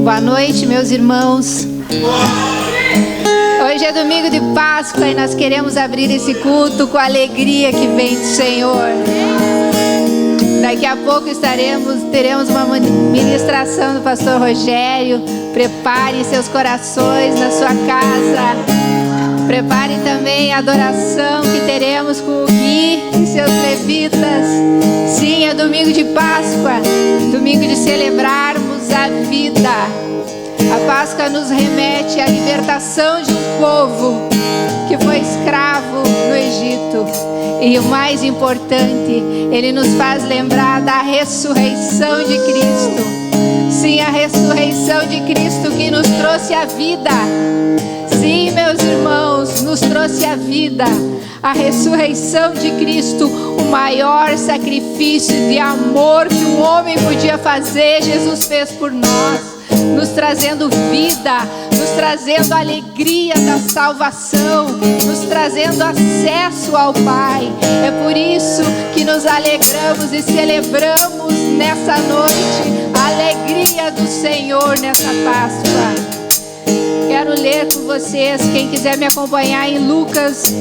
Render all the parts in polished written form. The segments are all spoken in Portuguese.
Boa noite, meus irmãos. Hoje é domingo de Páscoa e nós queremos abrir esse culto com a alegria que vem do Senhor. Daqui a pouco teremos uma ministração do pastor Rogério. Prepare seus corações na sua casa. Prepare também a adoração que teremos com o Gui e seus levitas. Sim, é domingo de Páscoa, domingo de celebrarmos a vida. A Páscoa nos remete à libertação de um povo que foi escravo no Egito. E o mais importante, ele nos faz lembrar da ressurreição de Cristo. Sim, a ressurreição de Cristo que nos trouxe a vida. Sim, meus irmãos, nos trouxe a vida. A ressurreição de Cristo, o maior sacrifício de amor que um homem podia fazer, Jesus fez por nós, nos trazendo vida, nos trazendo a alegria da salvação, nos trazendo acesso ao Pai. É por isso que nos alegramos e celebramos nessa noite a alegria do Senhor nessa Páscoa. Quero ler com vocês, quem quiser me acompanhar em Lucas,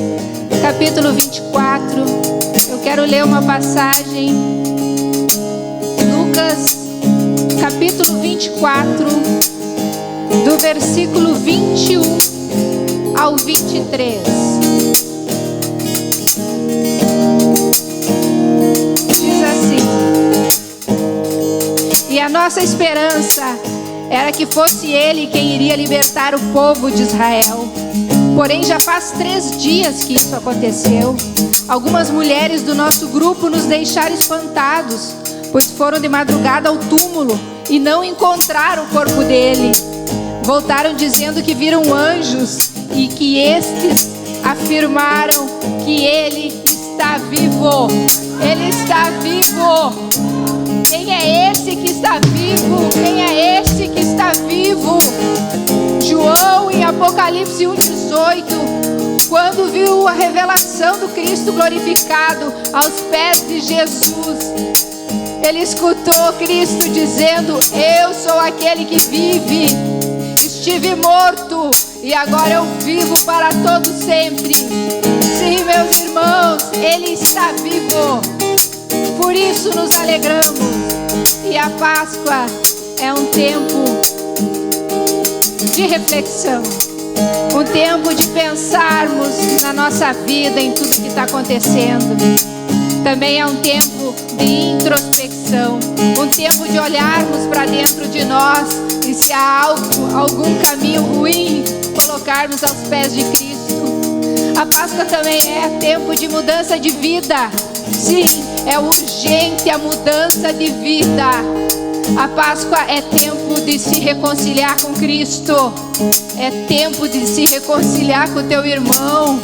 capítulo 24. Eu quero ler uma passagem. Lucas, capítulo 24, do versículo 21 ao 23. Diz assim: E a nossa esperança era que fosse Ele quem iria libertar o povo de Israel. Porém, já faz 3 dias que isso aconteceu. Algumas mulheres do nosso grupo nos deixaram espantados, pois foram de madrugada ao túmulo e não encontraram o corpo dele. Voltaram dizendo que viram anjos e que estes afirmaram que ele está vivo. Ele está vivo. Quem é esse que está vivo? Quem é este que está vivo? João, em Apocalipse 1,18, quando viu a revelação do Cristo glorificado aos pés de Jesus, ele escutou Cristo dizendo: Eu sou aquele que vive. Estive morto e agora eu vivo para todo sempre. Sim, meus irmãos, Ele está vivo. Por isso nos alegramos. E a Páscoa é um tempo de reflexão, um tempo de pensarmos na nossa vida, em tudo que está acontecendo. Também é um tempo de introspecção, um tempo de olharmos para dentro de nós e, se há algum caminho ruim, colocarmos aos pés de Cristo. A Páscoa também é tempo de mudança de vida. Sim, é urgente a mudança de vida. A Páscoa é tempo de se reconciliar com Cristo. É tempo de se reconciliar com o teu irmão.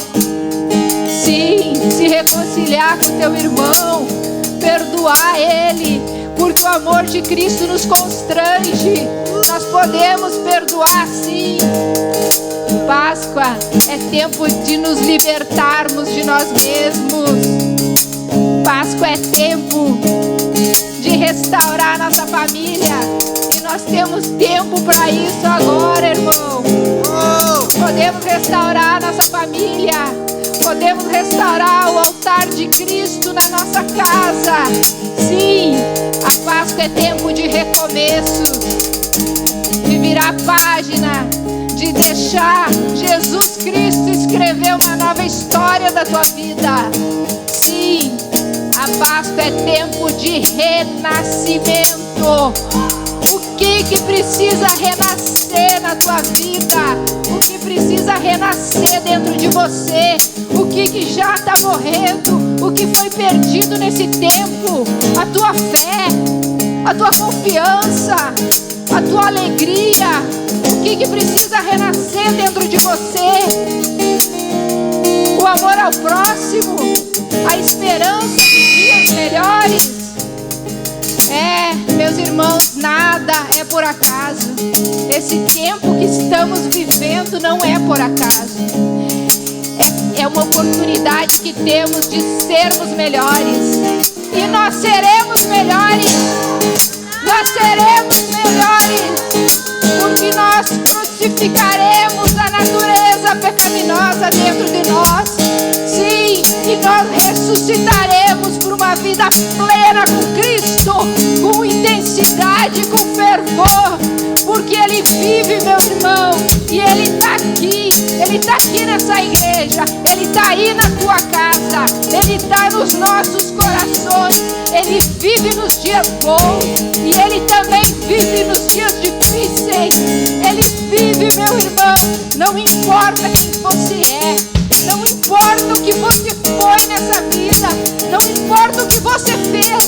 Sim, se reconciliar com o teu irmão, perdoar ele, porque o amor de Cristo nos constrange. Nós podemos perdoar, sim. Páscoa é tempo de nos libertarmos de nós mesmos. Páscoa é tempo de restaurar nossa família. E nós temos tempo para isso agora, irmão. Podemos restaurar nossa família. Podemos restaurar o altar de Cristo na nossa casa. Sim, a Páscoa é tempo de recomeço, de virar página, de deixar Jesus Cristo escrever uma nova história da tua vida. Sim, a Páscoa é tempo de renascimento. O que precisa renascer na tua vida? O que precisa renascer dentro de você? O que já está morrendo? O que foi perdido nesse tempo? A tua fé, a tua confiança, a tua alegria. O que precisa renascer dentro de você? O amor ao próximo, a esperança de dias melhores. Meus irmãos, nada é por acaso. Esse tempo que estamos vivendo não é por acaso. É uma oportunidade que temos de sermos melhores. e nós seremos melhores. Nós seremos melhores, porque nós crucificaremos a natureza pecaminosa dentro de nós. Sim, e nós ressuscitaremos por uma vida plena com Cristo, com intensidade, com fervor, porque Ele vive, meu irmão, e Ele está aqui. Ele está aqui nessa igreja, Ele está aí na tua casa, Ele está nos nossos corações. Ele vive nos dias bons e Ele também vive nos dias difíceis. Ele vive, meu irmão. Não importa quem você é, não importa o que você foi nessa vida, não importa o que você fez.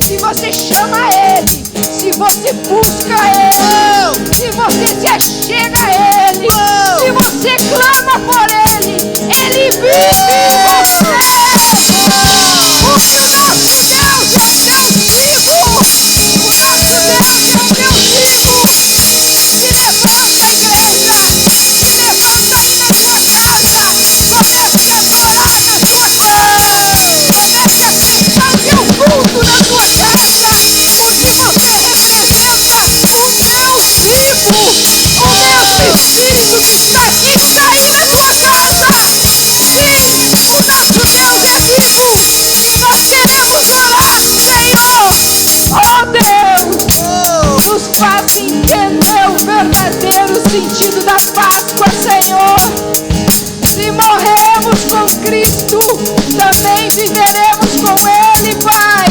Se você chama Ele, se você busca Ele, se você se achega a Ele, se você clama por Ele, Ele vive em você. Porque o nosso Deus é um Deus vivo. O nosso Deus é um Deus vivo. Se levanta, igreja. Se levanta aí na tua casa. Comece a adorar na tua casa. Comece a sentar o teu culto na tua casa. Porque você representa o Deus vivo. O Deus Espírito que está aqui, está aí na tua casa. Sim, o nosso Deus é vivo. E nós queremos orar, Senhor. Oh Deus, nos faz entender o verdadeiro sentido da Páscoa, Senhor. Se morremos com Cristo, também viveremos com Ele, Pai.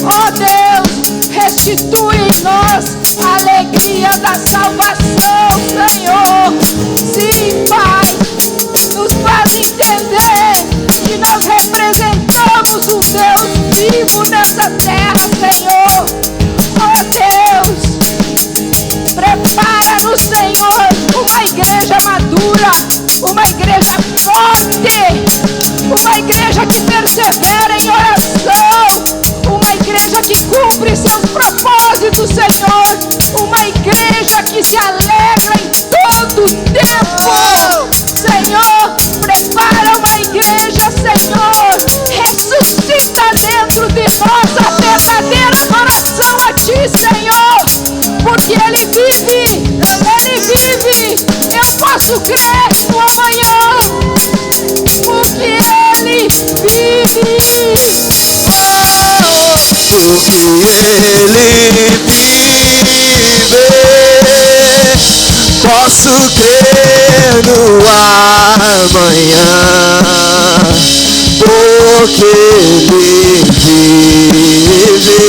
Oh Deus, restitui em nós a alegria da salvação, Senhor. Sim, Pai, nos faz entender que nós representamos um Deus vivo nessa terra, Senhor. Oh Deus, prepara-nos, Senhor, uma igreja madura, uma igreja forte, uma igreja que persevera em oração, uma igreja que cumpre seus propósitos, Senhor, uma igreja que se alegra em todo tempo. Senhor, prepara uma igreja, Senhor, ressuscita dentro de nós a verdadeira adoração a Ti, Senhor, porque Ele vive, eu posso crer no amanhã, porque Ele vive, porque Ele vive, posso crer no amanhã, porque Ele vive,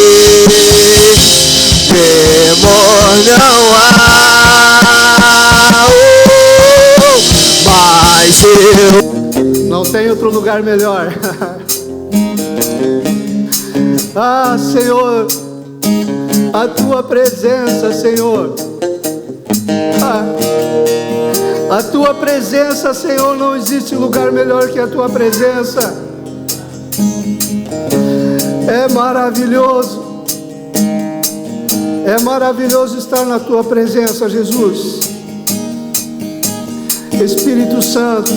temor não há, mas eu não tem outro lugar melhor. Ah, Senhor, a Tua presença, Senhor. A Tua presença, Senhor, não existe lugar melhor que a Tua presença. É maravilhoso. É maravilhoso estar na Tua presença, Jesus. Espírito Santo,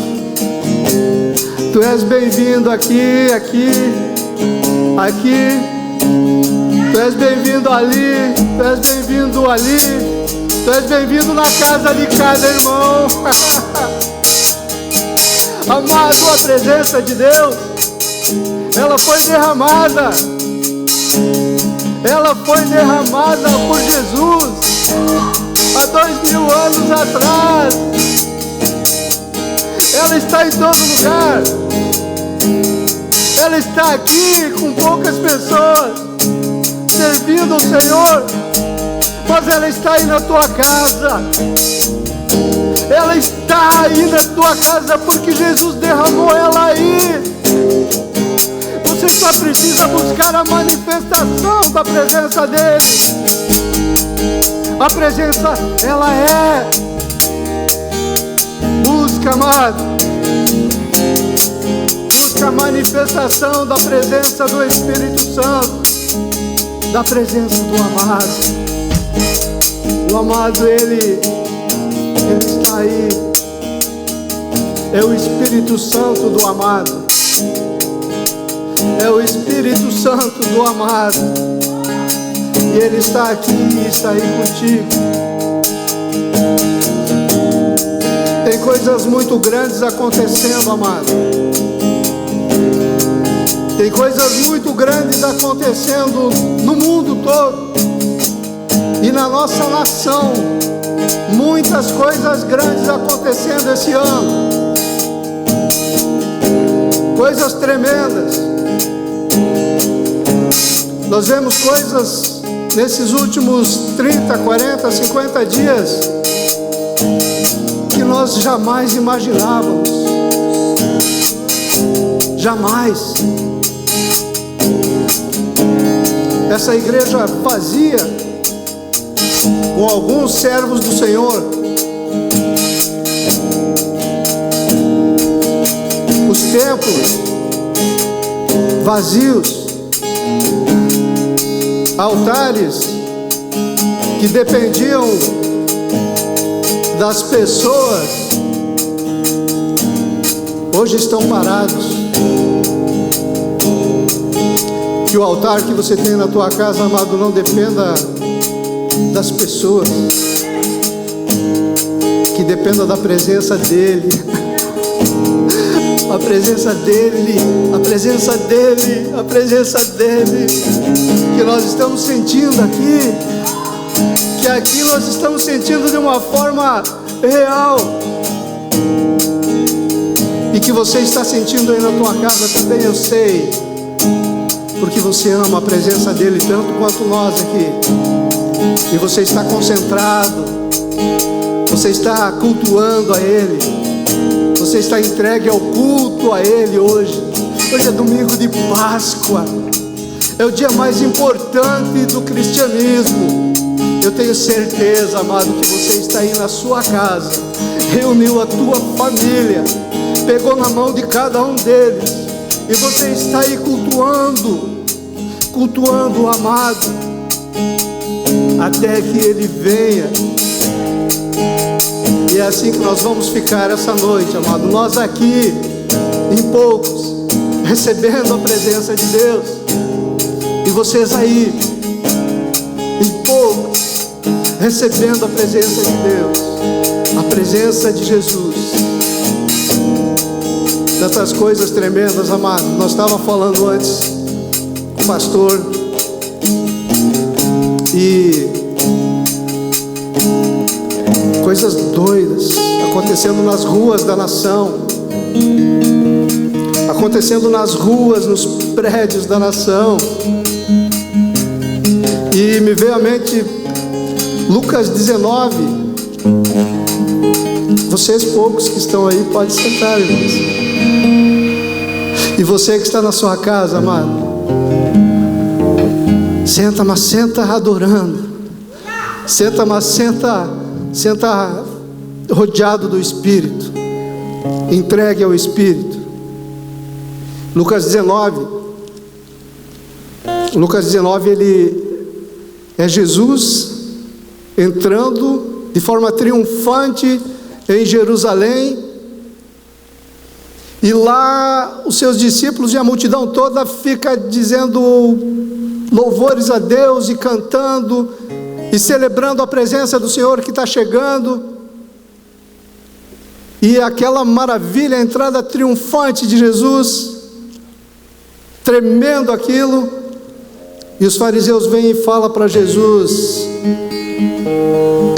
Tu és bem-vindo aqui. Tu és bem-vindo ali. Tu és bem-vindo ali. Tu és bem-vindo na casa de cada irmão. Amado, a presença de Deus, ela foi derramada. Ela foi derramada por Jesus há 2000 anos atrás. Ela está em todo lugar. Ela está aqui com poucas pessoas servindo ao Senhor, mas ela está aí na tua casa. Ela está aí na tua casa porque Jesus derramou ela aí. Você só precisa buscar a manifestação da presença dele. A presença, ela é. Busca, amado. Busca a manifestação da presença do Espírito Santo, da presença do amado. O amado, ele está aí. É o Espírito Santo do amado. É o Espírito Espírito Santo do amado. E Ele está aqui e está aí contigo. Tem coisas muito grandes acontecendo, amado. Tem coisas muito grandes acontecendo no mundo todo e na nossa nação. Muitas coisas grandes acontecendo esse ano. Coisas tremendas. Nós vemos coisas nesses últimos 30, 40, 50 dias que nós jamais imaginávamos. Jamais. Essa igreja vazia, com alguns servos do Senhor, os templos vazios, altares que dependiam das pessoas, hoje estão parados. Que o altar que você tem na tua casa, amado, não dependa das pessoas, que dependa da presença dEle. A presença dEle, a presença dEle, a presença dEle, que nós estamos sentindo aqui, que aqui nós estamos sentindo de uma forma real, e que você está sentindo aí na tua casa também, eu sei, porque você ama a presença dEle tanto quanto nós aqui, e você está concentrado, você está cultuando a Ele, você está entregue ao culto a Ele hoje. Hoje é domingo de Páscoa, é o dia mais importante do cristianismo. Eu tenho certeza, amado, que você está aí na sua casa, reuniu a tua família, pegou na mão de cada um deles, e você está aí cultuando o amado, até que Ele venha. E é assim que nós vamos ficar essa noite, amado. Nós aqui, em poucos, recebendo a presença de Deus, e vocês aí, em poucos, recebendo a presença de Deus, a presença de Jesus. Tantas coisas tremendas, amado. Nós estávamos falando antes com o pastor, e coisas doidas acontecendo nas ruas da nação, acontecendo nas ruas, nos prédios da nação. E me veio à mente Lucas 19. Vocês poucos que estão aí, podem sentar, irmãos. E você que está na sua casa, amado, senta, mas senta adorando. Senta, mas senta rodeado do Espírito, entregue ao Espírito. Lucas 19, ele é Jesus entrando de forma triunfante em Jerusalém, e lá os seus discípulos e a multidão toda fica dizendo louvores a Deus e cantando e celebrando a presença do Senhor que está chegando. E aquela maravilha, a entrada triunfante de Jesus, tremendo aquilo. E os fariseus vêm e falam para Jesus: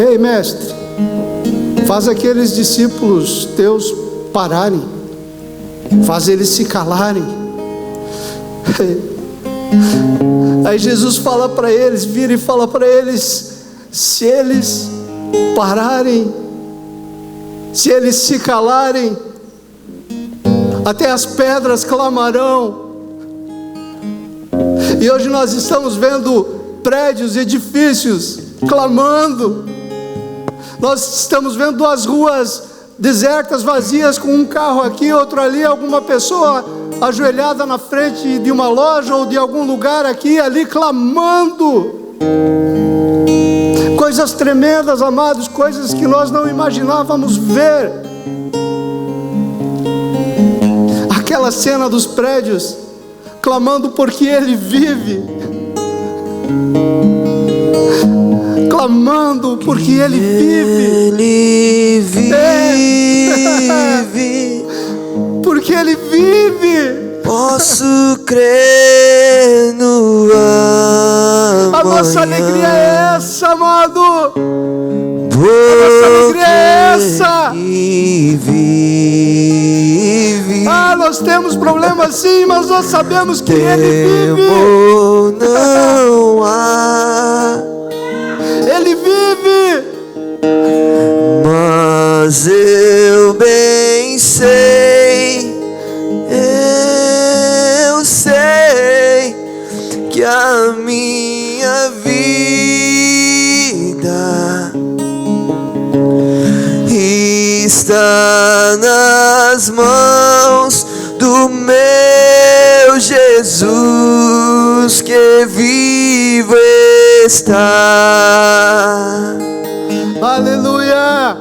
ei, mestre, faz aqueles discípulos teus pararem, faz eles se calarem. Aí Jesus fala para eles, vira e fala para eles: se eles pararem, se eles se calarem, até as pedras clamarão. E hoje nós estamos vendo prédios, edifícios clamando. Nós estamos vendo as ruas desertas, vazias, com um carro aqui, outro ali, alguma pessoa ajoelhada na frente de uma loja ou de algum lugar aqui, ali, clamando. Coisas tremendas, amados, coisas que nós não imaginávamos ver. Aquela cena dos prédios clamando porque Ele vive, clamando porque Ele vive. Ele vive, porque Ele vive. posso crer no amanhã. A nossa alegria é essa, amado. Porque nossa alegria é essa. Ele vive. Nós temos problemas sim, mas nós sabemos que Ele vive. Temor não há, Ele vive. mas eu bem sei, eu sei que a minha vida está nas mãos do meu Jesus, que vivo está. Aleluia.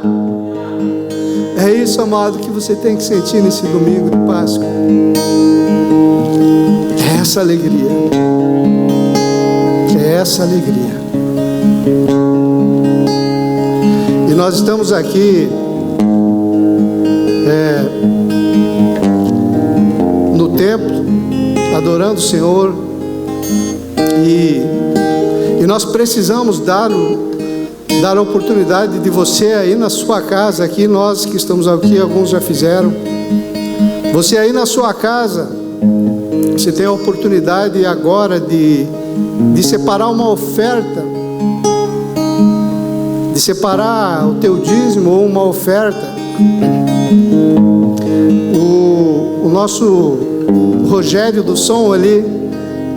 É isso, amado, que você tem que sentir nesse domingo de Páscoa. É essa alegria. É essa alegria. E nós estamos aqui no templo, adorando o Senhor, e nós precisamos dar a oportunidade de você aí na sua casa, aqui nós que estamos aqui, alguns já fizeram, você aí na sua casa, você tem a oportunidade agora de separar uma oferta, de separar o teu dízimo ou uma oferta. O nosso Rogério do som ali,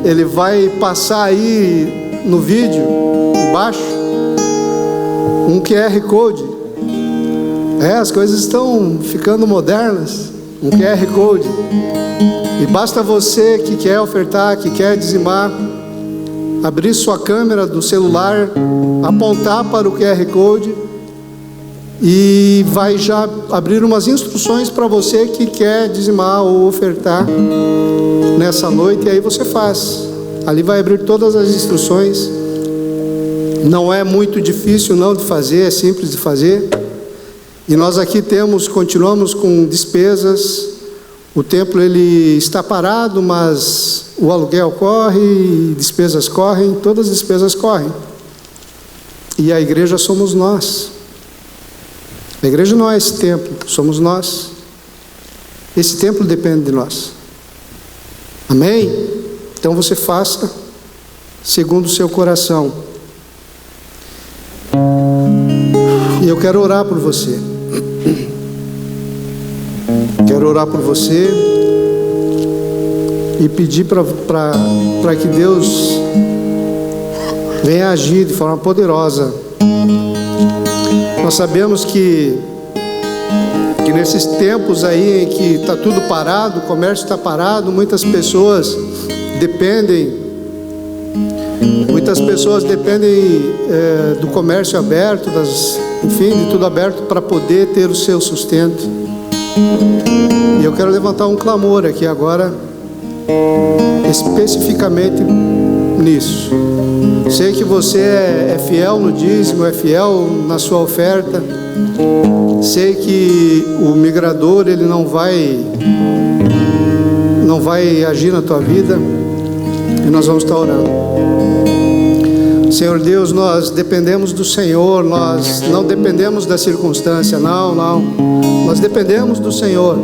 ele vai passar aí no vídeo embaixo um QR Code. As coisas estão ficando modernas. Um QR Code. E basta você que quer ofertar, que quer dizimar, abrir sua câmera do celular, apontar para o QR Code e vai já abrir umas instruções para você que quer dizimar ou ofertar nessa noite, e aí você faz. Ali vai abrir todas as instruções. Não é muito difícil não de fazer, é simples de fazer. E nós aqui continuamos com despesas. O templo ele está parado, mas o aluguel corre, despesas correm, todas as despesas correm. E a igreja somos nós. A igreja não é esse templo, somos nós. Esse templo depende de nós. Amém? Então você faça segundo o seu coração. E eu quero orar por você. Quero orar por você e pedir para que Deus venha agir de forma poderosa. Nós sabemos que nesses tempos aí em que está tudo parado, o comércio está parado, muitas pessoas dependem do comércio aberto, enfim, de tudo aberto para poder ter o seu sustento. E eu quero levantar um clamor aqui agora, especificamente nisso. Sei que você é fiel no dízimo, é fiel na sua oferta. Sei que o migrador ele não vai agir na tua vida. E nós vamos estar orando. Senhor Deus, nós dependemos do Senhor, nós não dependemos da circunstância, não. Nós dependemos do Senhor.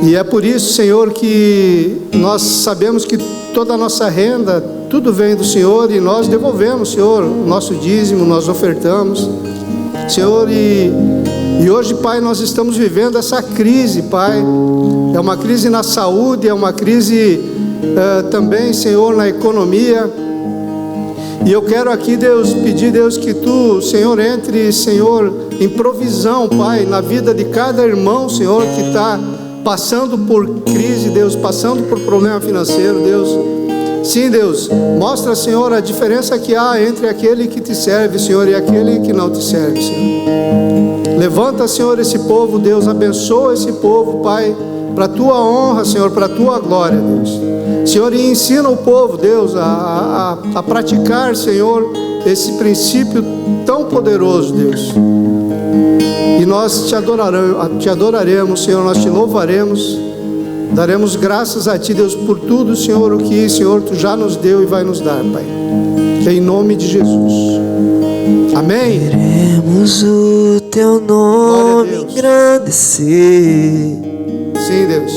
E é por isso, Senhor, que nós sabemos que toda a nossa renda, tudo vem do Senhor, e nós devolvemos, Senhor, o nosso dízimo, nós ofertamos, Senhor, e hoje, Pai, nós estamos vivendo essa crise, Pai. É uma crise na saúde, é uma crise também, Senhor, na economia. E eu quero aqui, Deus, pedir, Deus, que Tu, Senhor, entre, Senhor, em provisão, Pai, na vida de cada irmão, Senhor, que está passando por crise, Deus, passando por problema financeiro, Deus. Sim, Deus, mostra, Senhor, a diferença que há entre aquele que te serve, Senhor, e aquele que não te serve, Senhor. Levanta, Senhor, esse povo, Deus, abençoa esse povo, Pai, para a Tua honra, Senhor, para a Tua glória, Deus. Senhor, e ensina o povo, Deus, a praticar, Senhor, esse princípio tão poderoso, Deus. E nós te adoraremos, Senhor, nós te louvaremos, daremos graças a Ti, Deus, por tudo, Senhor, o que, Senhor, Tu já nos deu e vai nos dar, Pai. Em nome de Jesus. Amém. Queremos o Teu nome engrandecer. Sim, Deus.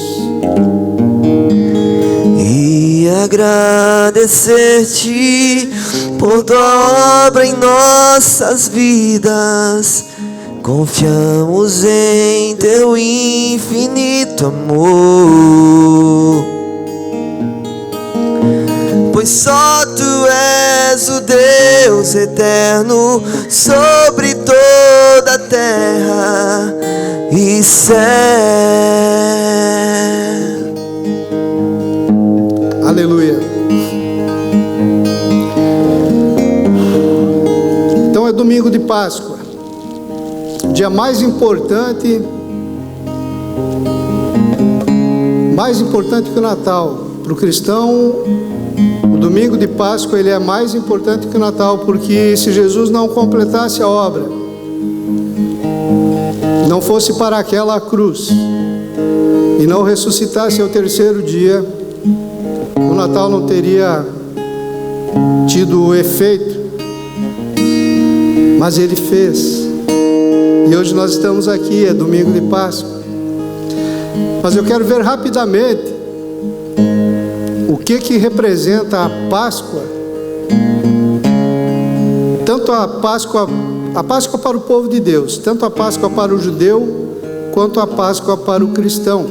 E agradecer-te por tua obra em nossas vidas. Confiamos em Teu infinito amor, pois só Tu és o Deus eterno sobre toda a terra e céu. Aleluia. Então é domingo de Páscoa, dia mais importante que o Natal. Para o cristão, o domingo de Páscoa ele é mais importante que o Natal, porque se Jesus não completasse a obra, não fosse para aquela cruz e não ressuscitasse ao terceiro dia, o Natal não teria tido o efeito, mas Ele fez. E hoje nós estamos aqui, é domingo de Páscoa. Mas eu quero ver rapidamente o que representa a Páscoa. Tanto a Páscoa para o povo de Deus, tanto a Páscoa para o judeu, quanto a Páscoa para o cristão.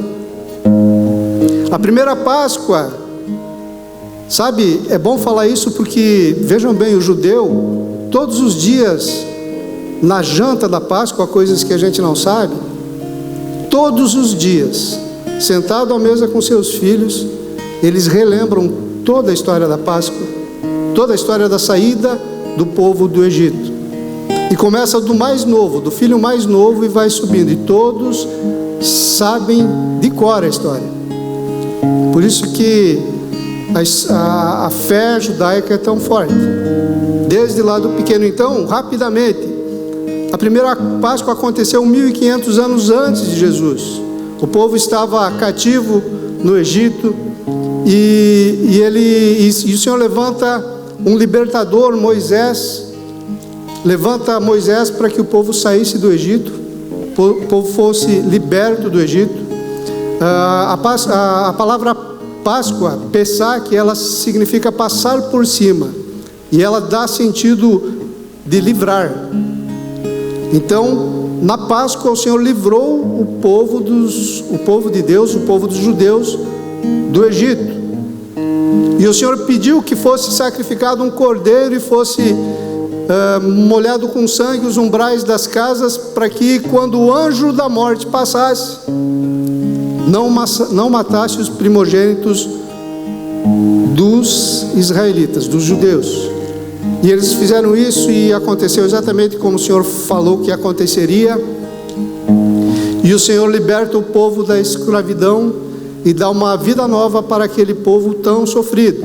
A primeira Páscoa, sabe, é bom falar isso porque, vejam bem, o judeu, todos os dias, na janta da Páscoa, coisas que a gente não sabe, todos os dias, sentado à mesa com seus filhos, eles relembram toda a história da Páscoa, toda a história da saída do povo do Egito. E começa do mais novo, do filho mais novo, e vai subindo, e todos sabem de cor a história. Por isso que a fé judaica é tão forte, desde lá do pequeno. Então, rapidamente, a primeira Páscoa aconteceu 1500 anos antes de Jesus. O povo estava cativo no Egito, e o Senhor levanta um libertador, Moisés. Levanta Moisés para que o povo saísse do Egito, o povo fosse liberto do Egito. A palavra Páscoa, Pesach, ela significa passar por cima, e ela dá sentido de livrar. Então, na Páscoa, o Senhor livrou o povo de Deus, o povo dos judeus, do Egito. E o Senhor pediu que fosse sacrificado um cordeiro e fosse molhado com sangue os umbrais das casas, para que quando o anjo da morte passasse, não matasse os primogênitos dos israelitas, dos judeus. E eles fizeram isso, e aconteceu exatamente como o Senhor falou que aconteceria. E o Senhor liberta o povo da escravidão e dá uma vida nova para aquele povo tão sofrido.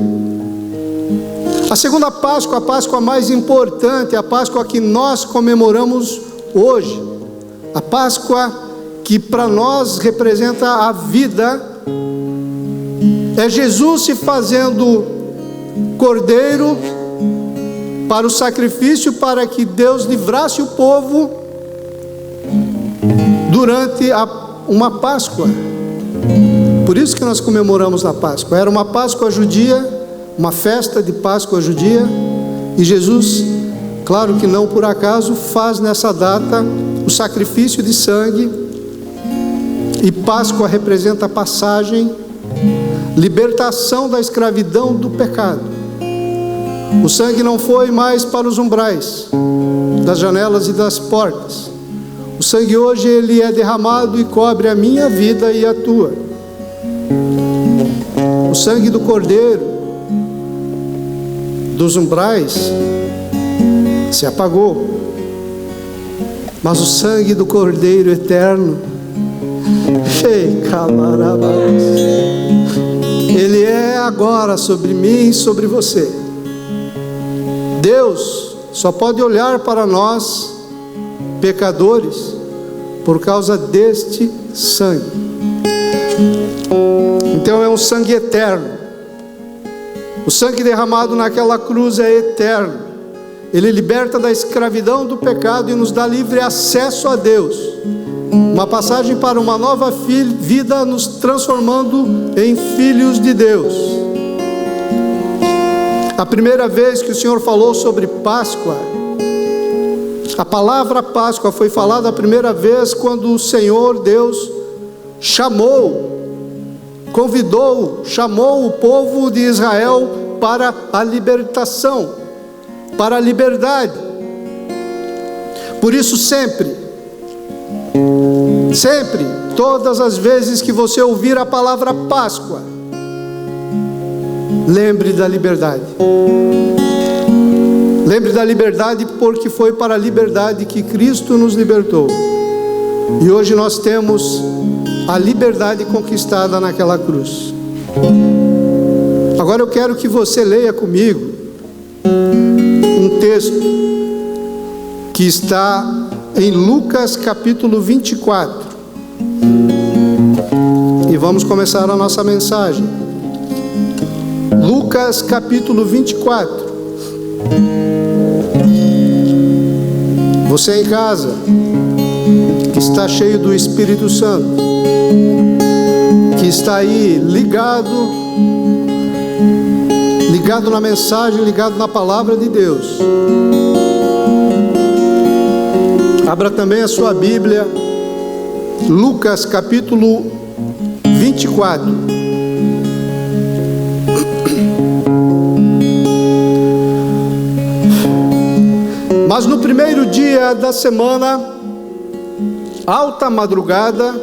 A segunda Páscoa, a Páscoa mais importante, a Páscoa que nós comemoramos hoje, a Páscoa que para nós representa a vida, é Jesus se fazendo cordeiro para o sacrifício, para que Deus livrasse o povo durante uma Páscoa. Por isso que nós comemoramos na Páscoa. Era uma Páscoa judia, uma festa de Páscoa judia, e Jesus, claro que não por acaso, faz nessa data o sacrifício de sangue. E Páscoa representa a passagem, libertação da escravidão do pecado. O sangue não foi mais para os umbrais das janelas e das portas. O sangue hoje ele é derramado e cobre a minha vida e a tua. O sangue do cordeiro dos umbrais se apagou, mas o sangue do cordeiro eterno, ele é agora sobre mim e sobre você. Deus só pode olhar para nós, pecadores, por causa deste sangue. Então é um sangue eterno. O sangue derramado naquela cruz é eterno. Ele liberta da escravidão do pecado e nos dá livre acesso a Deus. Uma passagem para uma nova vida, nos transformando em filhos de Deus. A primeira vez que o Senhor falou sobre Páscoa, a palavra Páscoa foi falada a primeira vez quando o Senhor Deus chamou o povo de Israel para a libertação, para a liberdade. Por isso sempre, todas as vezes que você ouvir a palavra Páscoa, lembre da liberdade. Lembre da liberdade, porque foi para a liberdade que Cristo nos libertou. E hoje nós temos a liberdade conquistada naquela cruz. Agora eu quero que você leia comigo um texto que está em Lucas capítulo 24. E vamos começar a nossa mensagem. Lucas capítulo 24. Você em casa, que está cheio do Espírito Santo, que está aí ligado na mensagem, ligado na palavra de Deus, abra também a sua Bíblia, Lucas capítulo 24. Mas no primeiro dia da semana, alta madrugada,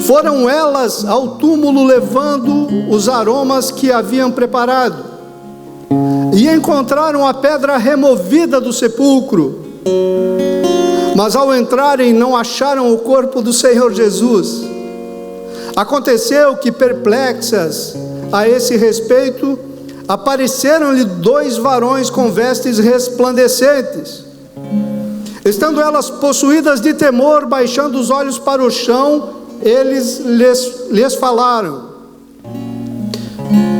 foram elas ao túmulo levando os aromas que haviam preparado, e encontraram a pedra removida do sepulcro. Mas ao entrarem não acharam o corpo do Senhor Jesus. Aconteceu que, perplexas a esse respeito, apareceram-lhe 2 varões com vestes resplandecentes. Estando elas possuídas de temor, baixando os olhos para o chão, eles lhes falaram: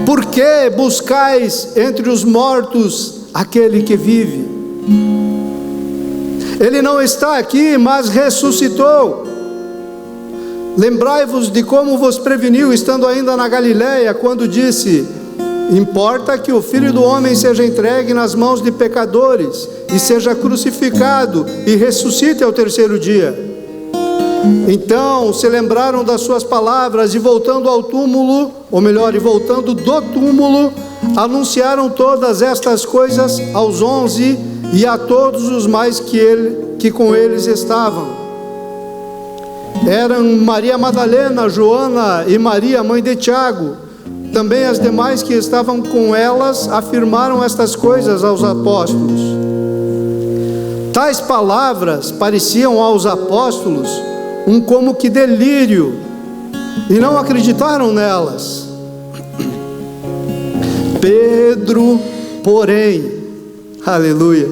por que buscais entre os mortos aquele que vive? Ele não está aqui, mas ressuscitou. Lembrai-vos de como vos preveniu, estando ainda na Galiléia, quando disse: importa que o Filho do Homem seja entregue nas mãos de pecadores, e seja crucificado, e ressuscite ao terceiro dia. Então se lembraram das suas palavras, e voltando ao túmulo, ou melhor, e voltando do túmulo, anunciaram todas estas coisas aos 11 e a todos os mais que com eles estavam. Eram Maria Madalena, Joana e Maria, mãe de Tiago. Também as demais que estavam com elas afirmaram estas coisas aos apóstolos. Tais palavras pareciam aos apóstolos um como que delírio, e não acreditaram nelas. Pedro, porém, aleluia,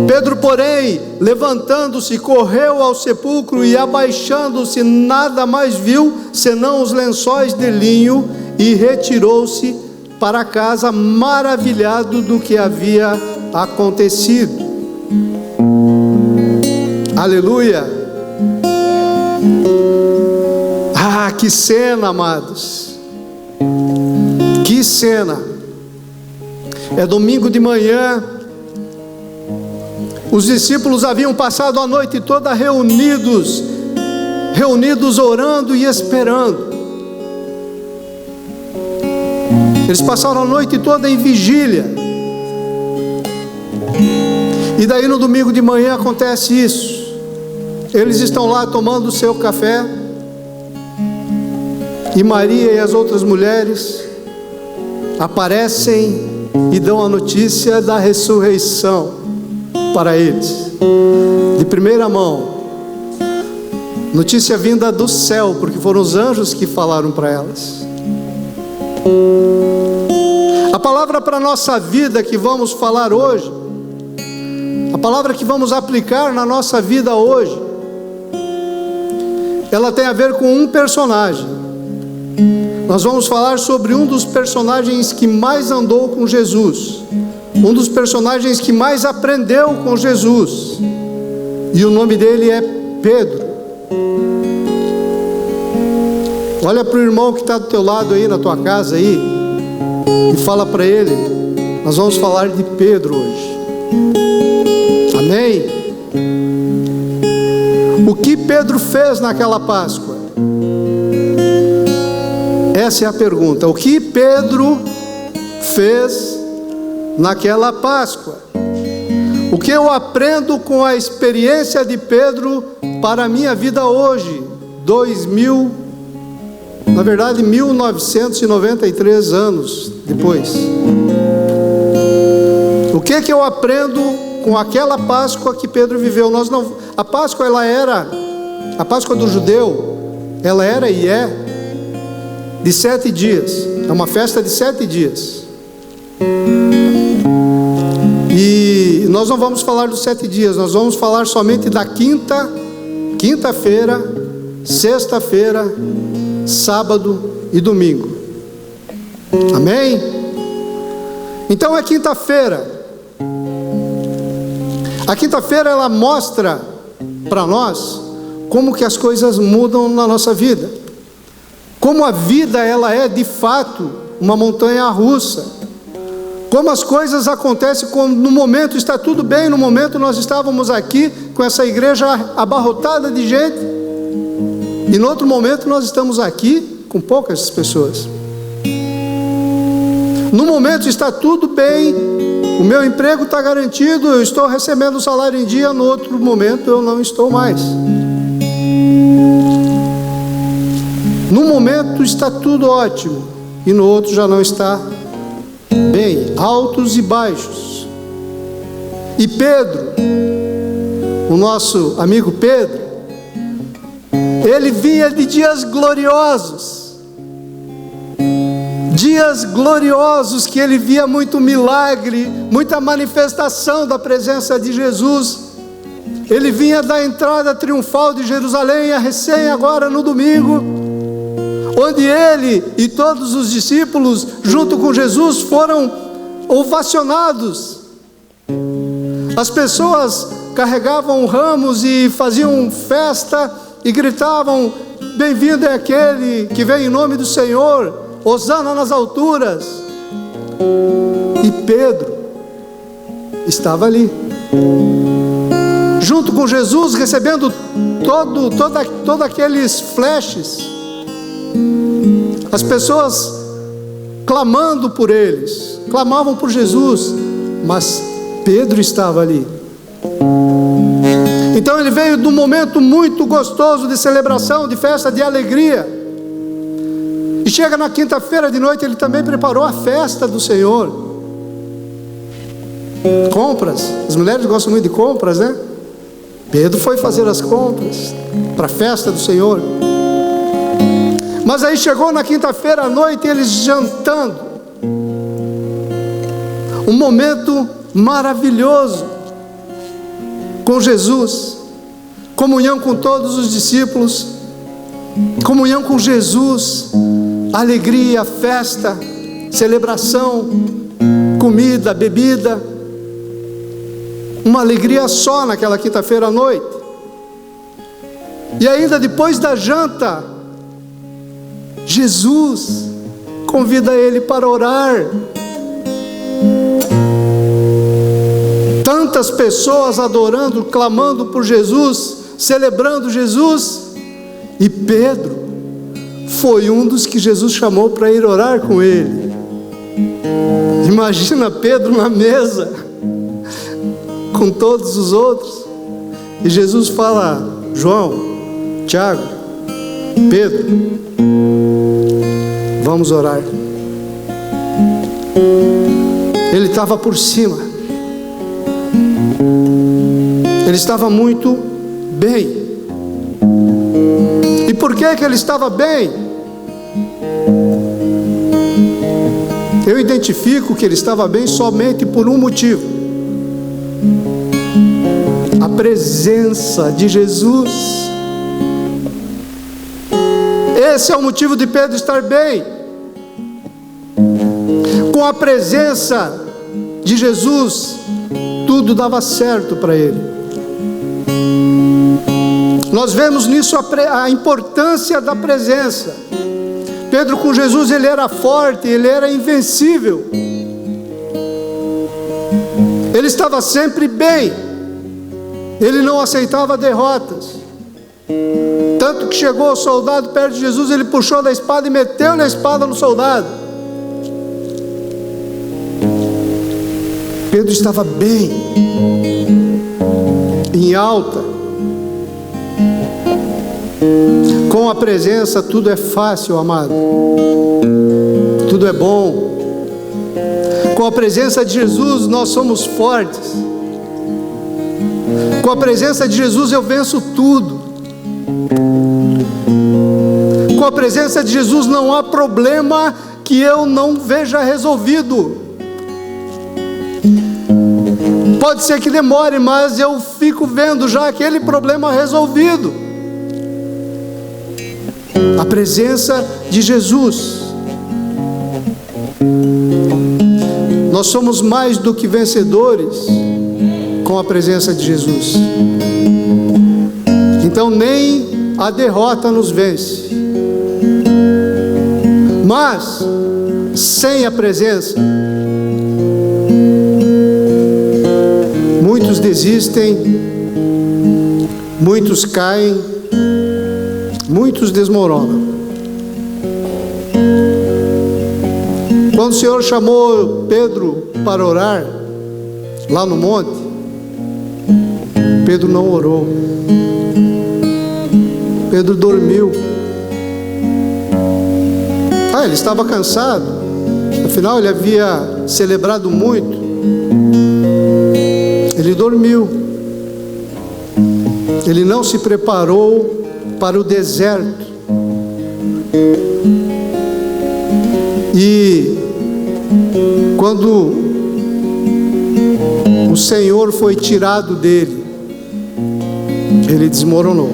Pedro, porém, levantando-se, correu ao sepulcro e, abaixando-se, nada mais viu senão os lençóis de linho, e retirou-se para casa, maravilhado do que havia acontecido. Aleluia. Ah, que cena, amados, que cena. É domingo de manhã. Os discípulos haviam passado a noite toda reunidos orando e esperando. Eles passaram a noite toda em vigília. E daí no domingo de manhã acontece isso. Eles estão lá tomando o seu café, e Maria e as outras mulheres aparecem e dão a notícia da ressurreição para eles, de primeira mão. Notícia vinda do céu, porque foram os anjos que falaram para elas. palavra para a nossa vida que vamos falar hoje, a palavra que vamos aplicar na nossa vida hoje, ela tem a ver com um personagem. Nós vamos falar sobre um dos personagens que mais andou com Jesus, um dos personagens que mais aprendeu com Jesus, e o nome dele é Pedro. Olha para o irmão que está do teu lado aí, na tua casa aí, e fala para ele: nós vamos falar de Pedro hoje. Amém? O que Pedro fez naquela Páscoa? Essa é a pergunta. O que Pedro fez naquela Páscoa? O que eu aprendo com a experiência de Pedro para a minha vida hoje, 1993 anos depois? O que eu aprendo com aquela Páscoa que Pedro viveu? A Páscoa, a Páscoa do judeu, ela era e é de 7 dias, é uma festa de 7 dias. E nós não vamos falar dos 7 dias, nós vamos falar somente da quinta-feira, sexta-feira, sábado e domingo. Amém? Então é quinta-feira. A quinta-feira ela mostra para nós como que as coisas mudam na nossa vida. Como a vida ela é de fato uma montanha-russa. Como as coisas acontecem quando no momento está tudo bem, no momento nós estávamos aqui com essa igreja abarrotada de gente, e no outro momento nós estamos aqui com poucas pessoas. No momento está tudo bem, o meu emprego está garantido, eu estou recebendo o salário em dia, no outro momento eu não estou mais. No momento está tudo ótimo, e no outro já não está bem, altos e baixos. E Pedro, o nosso amigo Pedro, ele vinha de dias gloriosos, que ele via muito milagre, muita manifestação da presença de Jesus. Ele vinha da entrada triunfal de Jerusalém, a recém agora no domingo, onde ele e todos os discípulos, junto com Jesus, foram ovacionados. As pessoas carregavam ramos e faziam festa e gritavam: bem-vindo é aquele que vem em nome do Senhor, hosana nas alturas. E Pedro estava ali, junto com Jesus, recebendo todos aqueles flashes, as pessoas clamando por eles, clamavam por Jesus, mas Pedro estava ali. Então ele veio de um momento muito gostoso de celebração, de festa, de alegria, e chega na quinta-feira de noite, ele também preparou a festa do Senhor. Compras, as mulheres gostam muito de compras, né? Pedro foi fazer as compras para a festa do Senhor. Mas aí chegou na quinta-feira à noite, eles jantando, um momento maravilhoso com Jesus, comunhão com todos os discípulos, comunhão com Jesus, alegria, festa, celebração, comida, bebida, uma alegria só naquela quinta-feira à noite. E ainda depois da janta, Jesus convida ele para orar. Tantas pessoas adorando, clamando por Jesus, celebrando Jesus, e Pedro foi um dos que Jesus chamou para ir orar com ele. Imagina Pedro na mesa com todos os outros, e Jesus fala: João, Tiago, Pedro, vamos orar. Ele estava por cima, ele estava muito bem. E por que ele estava bem? Eu identifico que ele estava bem somente por um motivo: a presença de Jesus. Esse é o motivo de Pedro estar bem. Com a presença de Jesus, tudo dava certo para ele. Nós vemos nisso a importância da presença. Pedro com Jesus, ele era forte, ele era invencível. Ele estava sempre bem. Ele não aceitava derrotas. Tanto que chegou o soldado perto de Jesus, ele puxou da espada e meteu-lhe a espada no soldado. Pedro estava bem, em alta. Com a presença tudo é fácil, amado. Tudo é bom. Com a presença de Jesus nós somos fortes. Com a presença de Jesus eu venço tudo. Com a presença de Jesus não há problema que eu não veja resolvido. Pode ser que demore, mas eu fico vendo já aquele problema resolvido. A presença de Jesus. Nós somos mais do que vencedores com a presença de Jesus. Então nem a derrota nos vence. Mas sem a presença, muitos desistem, muitos caem, muitos desmoronam. Quando o Senhor chamou Pedro para orar lá no monte, Pedro não orou. Pedro dormiu. Ele estava cansado. Afinal, ele havia celebrado muito. Ele dormiu. Ele não se preparou para o deserto. E quando o Senhor foi tirado dele, ele desmoronou.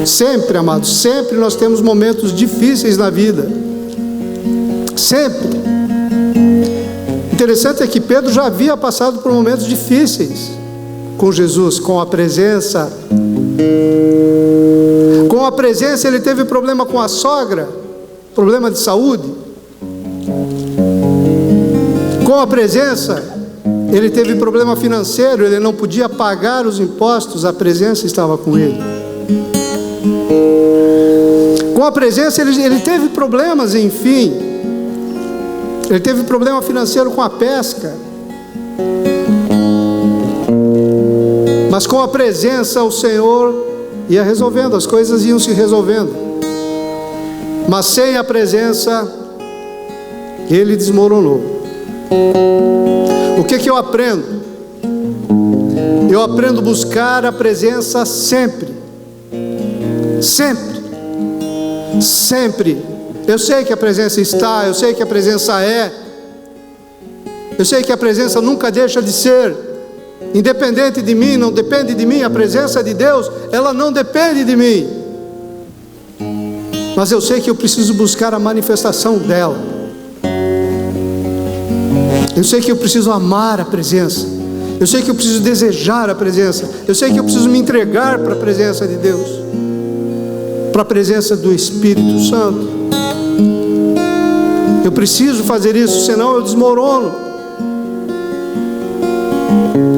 Sempre, amados, sempre nós temos momentos difíceis na vida. Sempre. Interessante é que Pedro já havia passado por momentos difíceis com Jesus, com a presença. Com a presença ele teve problema com a sogra, problema de saúde. Com a presença ele teve problema financeiro, ele não podia pagar os impostos, a presença estava com ele. Com a presença ele teve problemas, enfim. Ele teve problema financeiro com a pesca. Mas com a presença o Senhor ia resolvendo, as coisas iam se resolvendo. Mas sem a presença ele desmoronou. O que eu aprendo? Eu aprendo a buscar a presença sempre. Sempre. Sempre. Eu sei que a presença está, eu sei que a presença é. Eu sei que a presença nunca deixa de ser. Independente de mim, não depende de mim. A presença de Deus, ela não depende de mim. Mas eu sei que eu preciso buscar a manifestação dela. Eu sei que eu preciso amar a presença. Eu sei que eu preciso desejar a presença. Eu sei que eu preciso me entregar para a presença de Deus, para a presença do Espírito Santo. Eu preciso fazer isso, senão eu desmorono.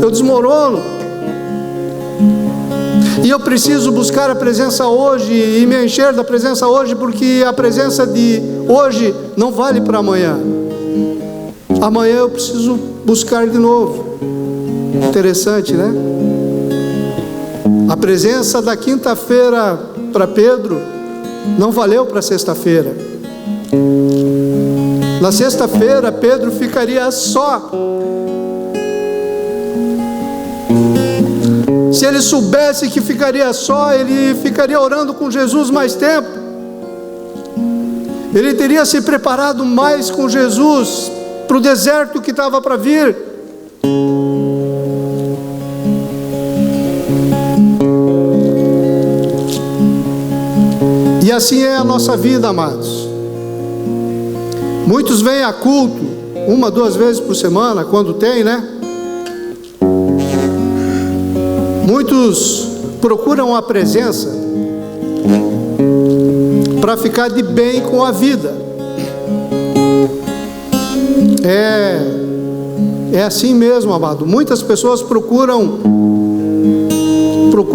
Eu desmorono. E eu preciso buscar a presença hoje e me encher da presença hoje, porque a presença de hoje não vale para amanhã. Amanhã eu preciso buscar de novo. Interessante, né? A presença da quinta-feira para Pedro não valeu para sexta-feira. Na sexta-feira Pedro ficaria só. Se ele soubesse que ficaria só, ele ficaria orando com Jesus mais tempo. Ele teria se preparado mais com Jesus para o deserto que estava para vir. E assim é a nossa vida, amados. Muitos vêm a culto 1, 2 vezes por semana, quando tem, né? Muitos procuram a presença para ficar de bem com a vida. É assim mesmo, amado. Muitas pessoas procuram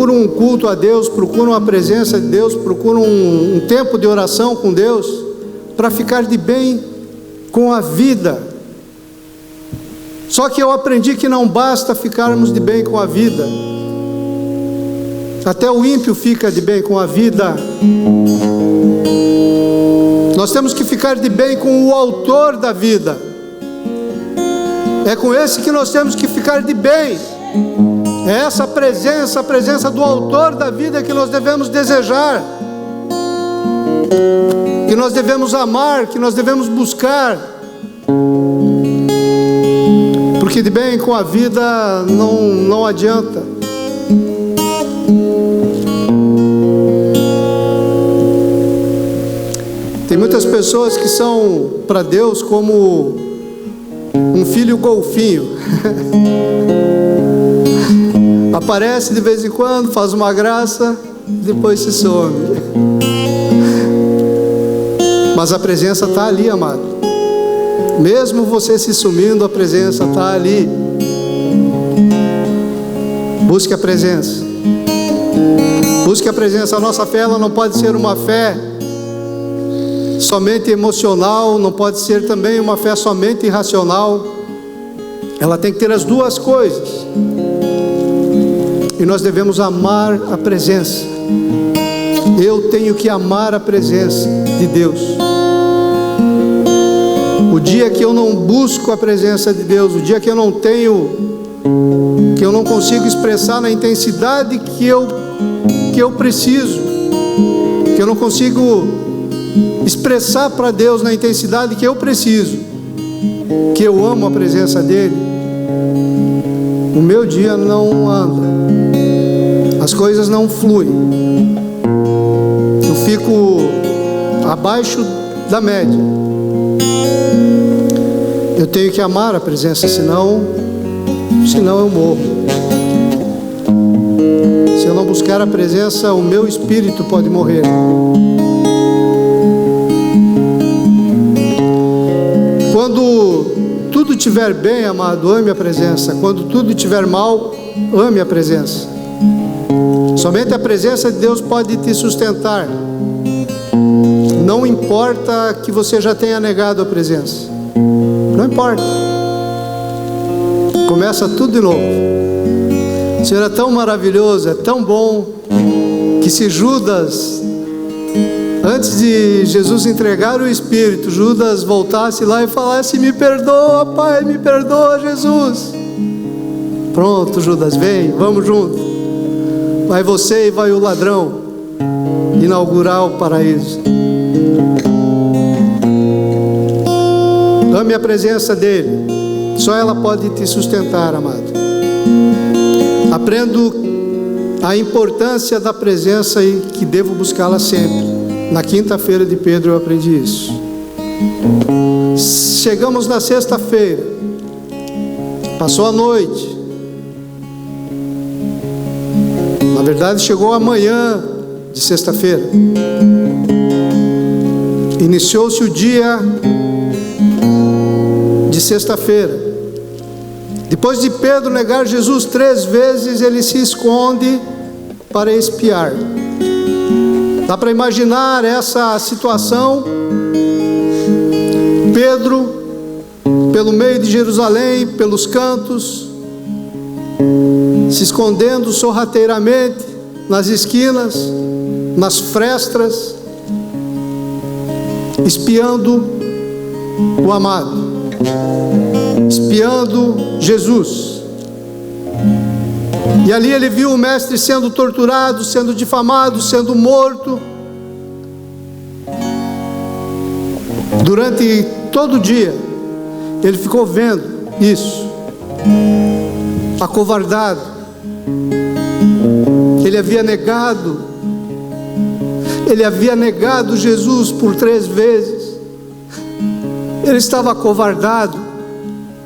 um culto a Deus, procuram a presença de Deus, procuram um tempo de oração com Deus para ficar de bem com a vida. Só que eu aprendi que não basta ficarmos de bem com a vida. Até o ímpio fica de bem com a vida. Nós temos que ficar de bem com o autor da vida. É com esse que nós temos que ficar de bem. É essa a presença do autor da vida que nós devemos desejar, que nós devemos amar, que nós devemos buscar. Porque de bem com a vida não adianta. Tem muitas pessoas que são para Deus como um filho golfinho. Aparece de vez em quando, faz uma graça, depois se some. Mas a presença está ali, amado. Mesmo você se sumindo, a presença está ali. Busque a presença. Busque a presença. A nossa fé, ela não pode ser uma fé somente emocional, não pode ser também uma fé somente irracional. Ela tem que ter as duas coisas. E nós devemos amar a presença. Eu tenho que amar a presença de Deus. O dia que eu não busco a presença de Deus, o dia que eu não consigo expressar na intensidade que eu preciso, que eu não consigo expressar para Deus na intensidade que eu preciso, que eu amo a presença dEle, o meu dia não anda, as coisas não fluem, eu fico abaixo da média. Eu tenho que amar a presença, senão eu morro. Se eu não buscar a presença, o meu espírito pode morrer. Quando tudo estiver bem, amado, ame a presença. Quando tudo estiver mal, ame a presença. Somente a presença de Deus pode te sustentar. Não importa que você já tenha negado a presença. Não importa. Começa tudo de novo. O Senhor é tão maravilhoso, é tão bom, que se Judas, antes de Jesus entregar o Espírito, Judas voltasse lá e falasse: me perdoa, Pai, me perdoa, Jesus. Pronto, Judas, vem, vamos junto. Vai você e vai o ladrão inaugurar o paraíso. Ame a presença dEle. Só ela pode te sustentar, amado. Aprendo a importância da presença e que devo buscá-la sempre. Na quinta-feira de Pedro eu aprendi isso. Chegamos na sexta-feira. Passou a noite. Na verdade, chegou a manhã de sexta-feira. Iniciou-se o dia de sexta-feira. Depois de Pedro negar Jesus 3 vezes, ele se esconde para espiar. Dá para imaginar essa situação? Pedro, pelo meio de Jerusalém, pelos cantos, se escondendo sorrateiramente nas esquinas, nas frestas, espiando o amado, espiando Jesus. E ali ele viu o mestre sendo torturado, sendo difamado, sendo morto. Durante todo o dia, ele ficou vendo isso, acovardado. Ele havia negado Jesus por 3 vezes. Ele estava acovardado,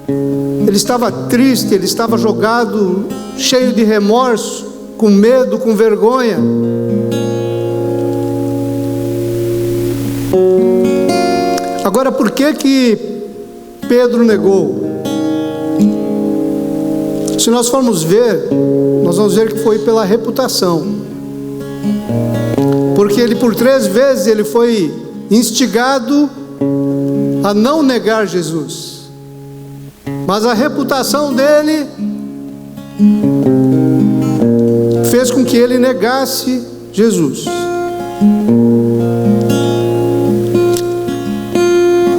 ele estava triste, ele estava jogado, cheio de remorso, com medo, com vergonha. Agora, por que Pedro negou? Se nós formos ver, nós vamos ver que foi pela reputação. Porque ele por 3 vezes ele foi instigado a não negar Jesus. Mas a reputação dele fez com que ele negasse Jesus.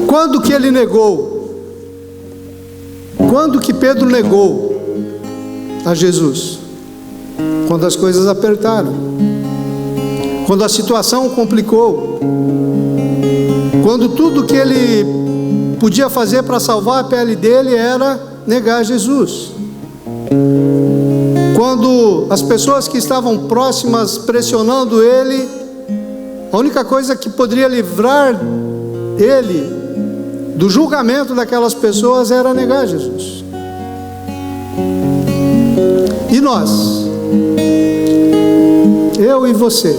Quando que ele negou? Quando que Pedro negou a Jesus? Quando as coisas apertaram, quando a situação complicou, quando tudo que ele podia fazer para salvar a pele dele era negar Jesus. Quando as pessoas que estavam próximas pressionando ele, a única coisa que poderia livrar ele do julgamento daquelas pessoas era negar Jesus. E nós, eu e você,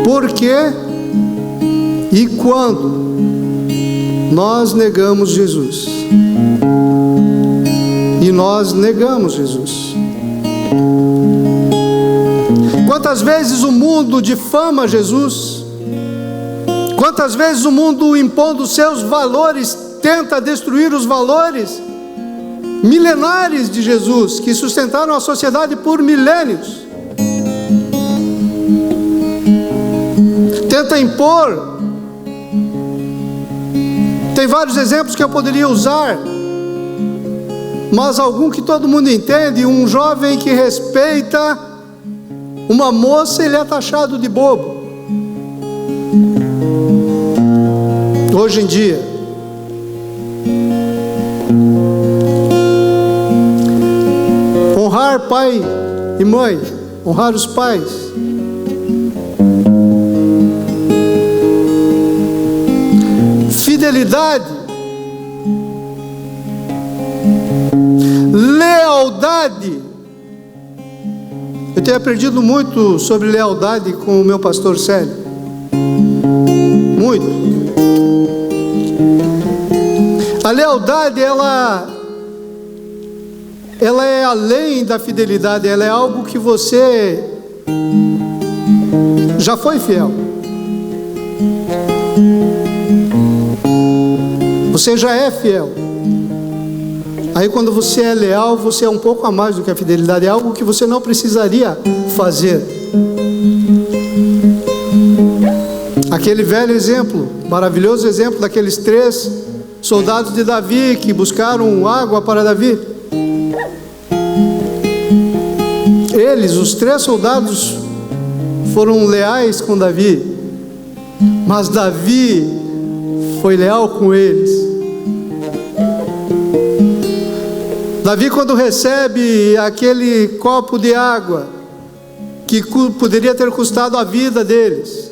por que e quando nós negamos Jesus? E nós negamos Jesus. Quantas vezes o mundo difama Jesus? Quantas vezes o mundo, impondo seus valores, tenta destruir os valores milenares de Jesus, que sustentaram a sociedade por milênios? Tenta impor. Tem vários exemplos que eu poderia usar, mas algum que todo mundo entende. Um jovem que respeita uma moça, ele é taxado de bobo. Hoje em dia, honrar pai e mãe, honrar os pais, fidelidade, lealdade. Eu tenho aprendido muito sobre lealdade com o meu pastor Célio. Muito. A lealdade, ela é além da fidelidade, ela é algo que você já foi fiel. Você já é fiel. Aí quando você é leal, você é um pouco a mais do que a fidelidade. É algo que você não precisaria fazer. Aquele velho exemplo, maravilhoso exemplo daqueles 3 soldados de Davi que buscaram água para Davi. Eles, os 3 soldados, foram leais com Davi, mas Davi foi leal com eles. Davi, quando recebe aquele copo de água que poderia ter custado a vida deles,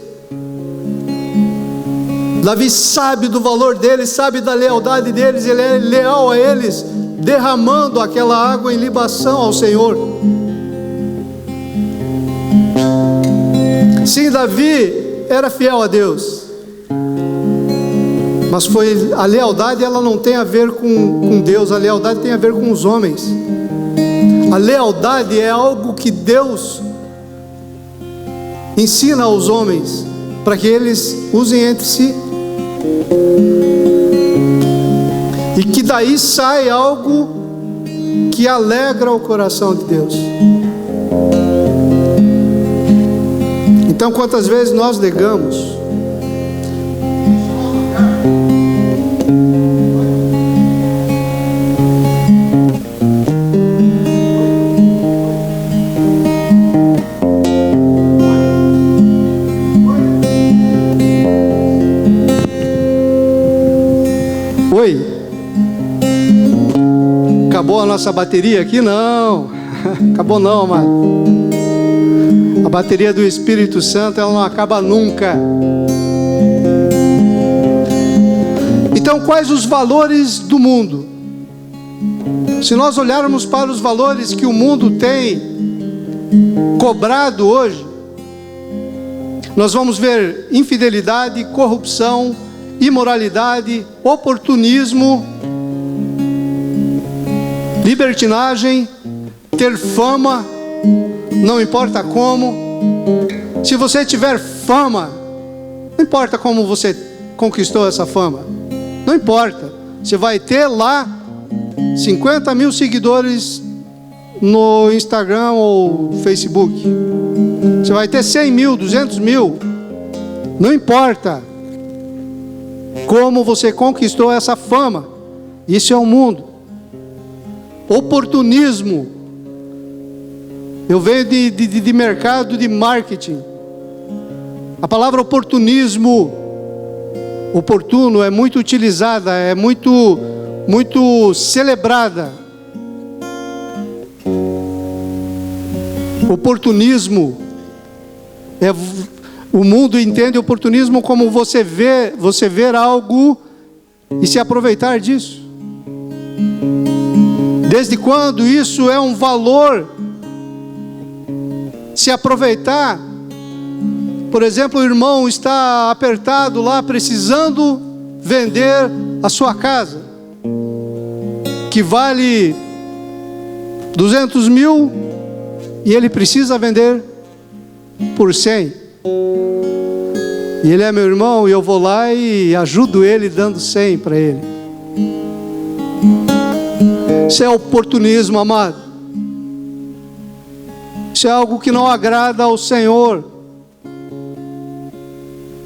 Davi sabe do valor deles, sabe da lealdade deles, ele é leal a eles, derramando aquela água em libação ao Senhor. Sim, Davi era fiel a Deus, mas a lealdade, ela não tem a ver com Deus, a lealdade tem a ver com os homens. A lealdade é algo que Deus ensina aos homens, para que eles usem entre si, e que daí sai algo que alegra o coração de Deus. Então, quantas vezes nós negamos? Oi? Acabou a nossa bateria aqui? Não. Acabou não, amado. A bateria do Espírito Santo, ela não acaba nunca. Então, quais os valores do mundo? Se nós olharmos para os valores que o mundo tem cobrado hoje, nós vamos ver infidelidade, corrupção, imoralidade, oportunismo, libertinagem, ter fama, não importa como. Se você tiver fama, não importa como você conquistou essa fama, não importa. Você vai ter lá 50 mil seguidores no Instagram ou Facebook. Você vai ter 100 mil, 200 mil. Não importa como você conquistou essa fama. Isso é o mundo. Oportunismo. Eu venho de mercado de marketing. A palavra oportunismo, oportuno, é muito utilizada, é muito celebrada. Oportunismo o mundo entende oportunismo como você ver algo e se aproveitar disso. Desde quando isso é um valor? Se aproveitar, por exemplo, o irmão está apertado lá, precisando vender a sua casa, que vale 200 mil, e ele precisa vender por 100. E ele é meu irmão, e eu vou lá e ajudo ele dando 100 para ele. Isso é oportunismo, amado. Isso é algo que não agrada ao Senhor.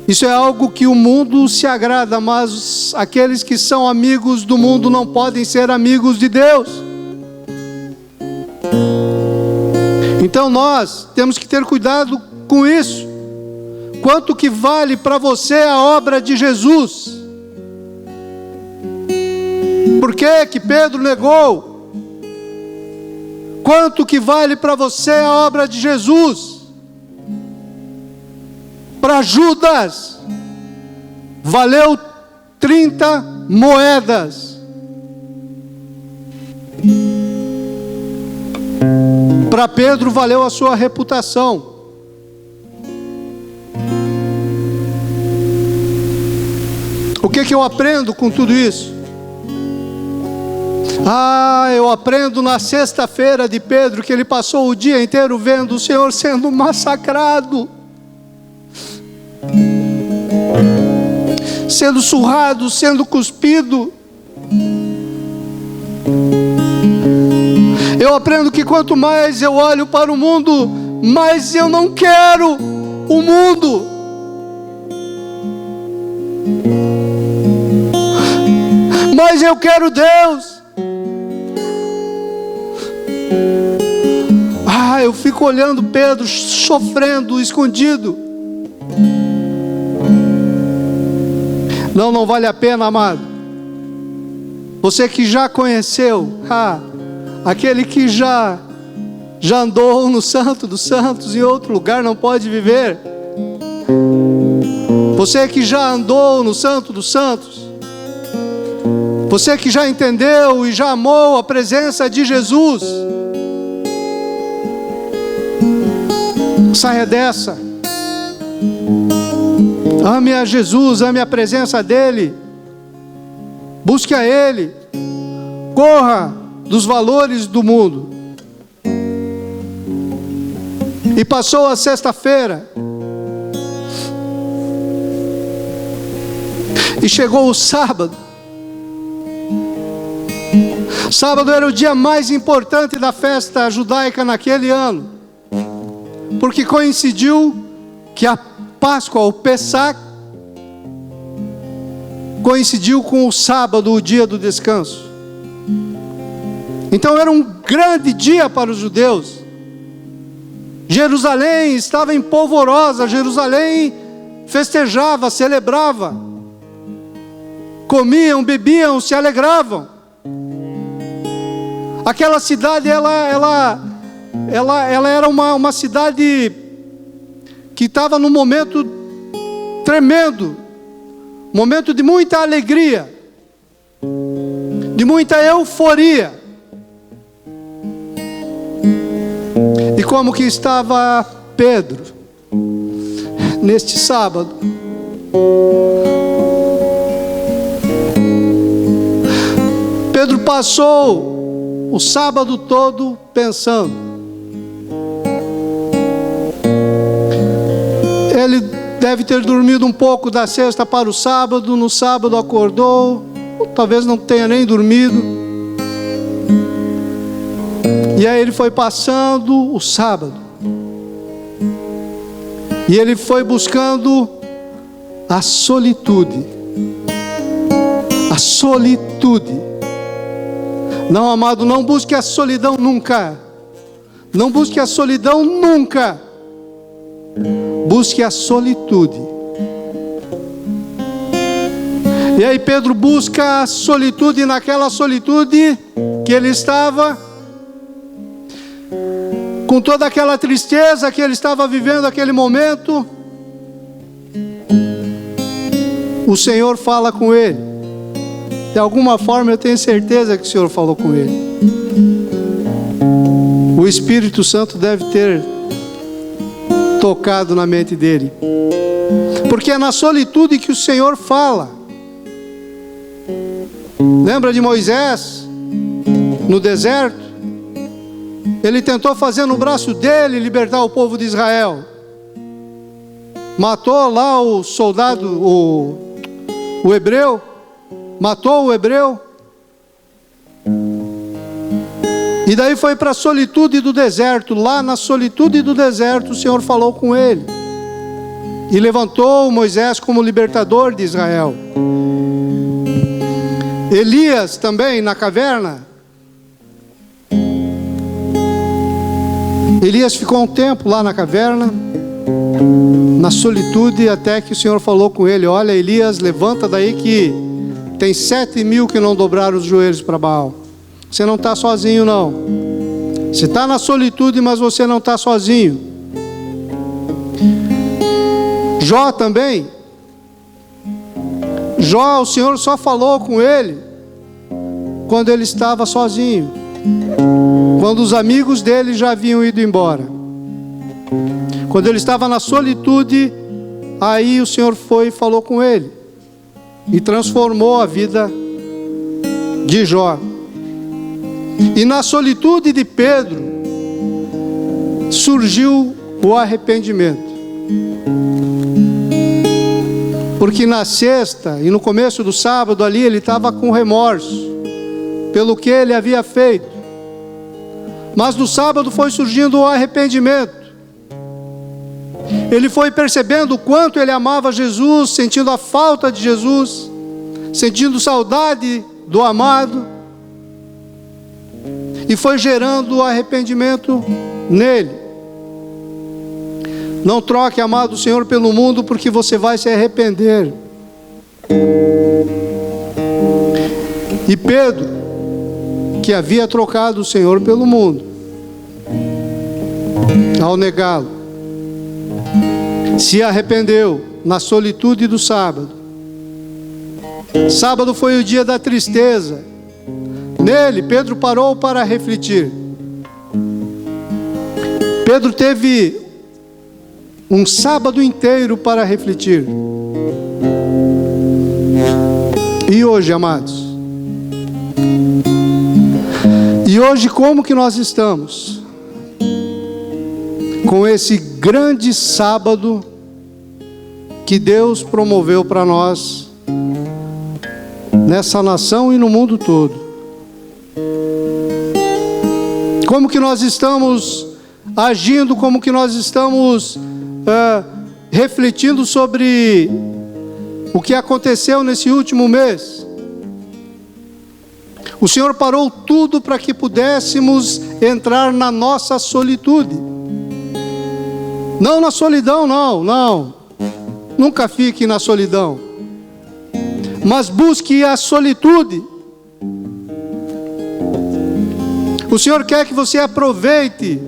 Isso é algo que o mundo se agrada, mas aqueles que são amigos do mundo não podem ser amigos de Deus. Então nós temos que ter cuidado com isso. Quanto que vale para você a obra de Jesus? Por que Pedro negou? Quanto que vale para você a obra de Jesus? Para Judas valeu 30 moedas. Para Pedro valeu a sua reputação. O que eu aprendo com tudo isso? Eu aprendo na sexta-feira de Pedro, que ele passou o dia inteiro vendo o Senhor sendo massacrado, sendo surrado, sendo cuspido. Eu aprendo que quanto mais eu olho para o mundo, mais eu não quero o mundo. Mas eu quero Deus. Eu fico olhando Pedro sofrendo, escondido. Não vale a pena, amado. Você que já conheceu, aquele que já andou no Santo dos Santos, em outro lugar não pode viver. Você que já andou no Santo dos Santos, você que já entendeu e já amou a presença de Jesus, saia dessa. Ame a Jesus, ame a presença dEle, busque a Ele, corra dos valores do mundo. E passou a sexta-feira, e chegou o sábado. Sábado era o dia mais importante da festa judaica naquele ano, porque coincidiu que a Páscoa, o Pessach, coincidiu com o sábado, o dia do descanso. Então era um grande dia para os judeus. Jerusalém estava em polvorosa, Jerusalém festejava, celebrava. comiam, bebiam, se alegravam. Aquela cidade, ela era uma cidade que estava num momento tremendo, momento de muita alegria, de muita euforia. E como que estava Pedro neste sábado? Pedro passou o sábado todo pensando. Ele deve ter dormido um pouco da sexta para o sábado. No sábado acordou, talvez não tenha nem dormido. E aí ele foi passando o sábado, e ele foi buscando a solitude. A solitude. Não, amado, não busque a solidão nunca. Não busque a solidão nunca. Busque a solitude. E aí Pedro busca a solitude, e naquela solitude que ele estava, com toda aquela tristeza que ele estava vivendo naquele momento, o Senhor fala com ele. De alguma forma eu tenho certeza que o Senhor falou com ele. O Espírito Santo deve ter tocado na mente dele, porque é na solitude que o Senhor fala. Lembra de Moisés no deserto? Ele tentou fazer no braço dele libertar o povo de Israel. Matou lá o soldado, o hebreu. Matou o hebreu. E daí foi para a solitude do deserto. Lá na solitude do deserto o Senhor falou com ele e levantou Moisés como libertador de Israel. Elias também na caverna. Elias ficou um tempo lá na caverna, na solitude, até que o Senhor falou com ele: olha, Elias, levanta daí que tem 7.000 que não dobraram os joelhos para Baal. Você não está sozinho não. Você está na solitude, mas você não está sozinho. Jó também. Jó, o Senhor só falou com ele quando ele estava sozinho, quando os amigos dele já haviam ido embora. Quando ele estava na solitude, aí o Senhor foi e falou com ele e transformou a vida de Jó. E na solitude de Pedro surgiu o arrependimento. Porque na sexta e no começo do sábado ali ele estava com remorso pelo que ele havia feito. Mas no sábado foi surgindo o arrependimento. Ele foi percebendo o quanto ele amava Jesus, sentindo a falta de Jesus, sentindo saudade do amado, e foi gerando o arrependimento nele. Não troque, amado, o Senhor pelo mundo, porque você vai se arrepender. E Pedro, que havia trocado o Senhor pelo mundo, ao negá-lo, se arrependeu na solitude do sábado. Sábado foi o dia da tristeza. Nele, Pedro parou para refletir. Pedro teve um sábado inteiro para refletir. E hoje, amados? E hoje, como que nós estamos com esse grande sábado que Deus promoveu para nós nessa nação e no mundo todo? Como que nós estamos agindo, como que nós estamos refletindo sobre o que aconteceu nesse último mês? O Senhor parou tudo para que pudéssemos entrar na nossa solitude. Não na solidão, não. Nunca fique na solidão. mas busque a solitude. O Senhor quer que você aproveite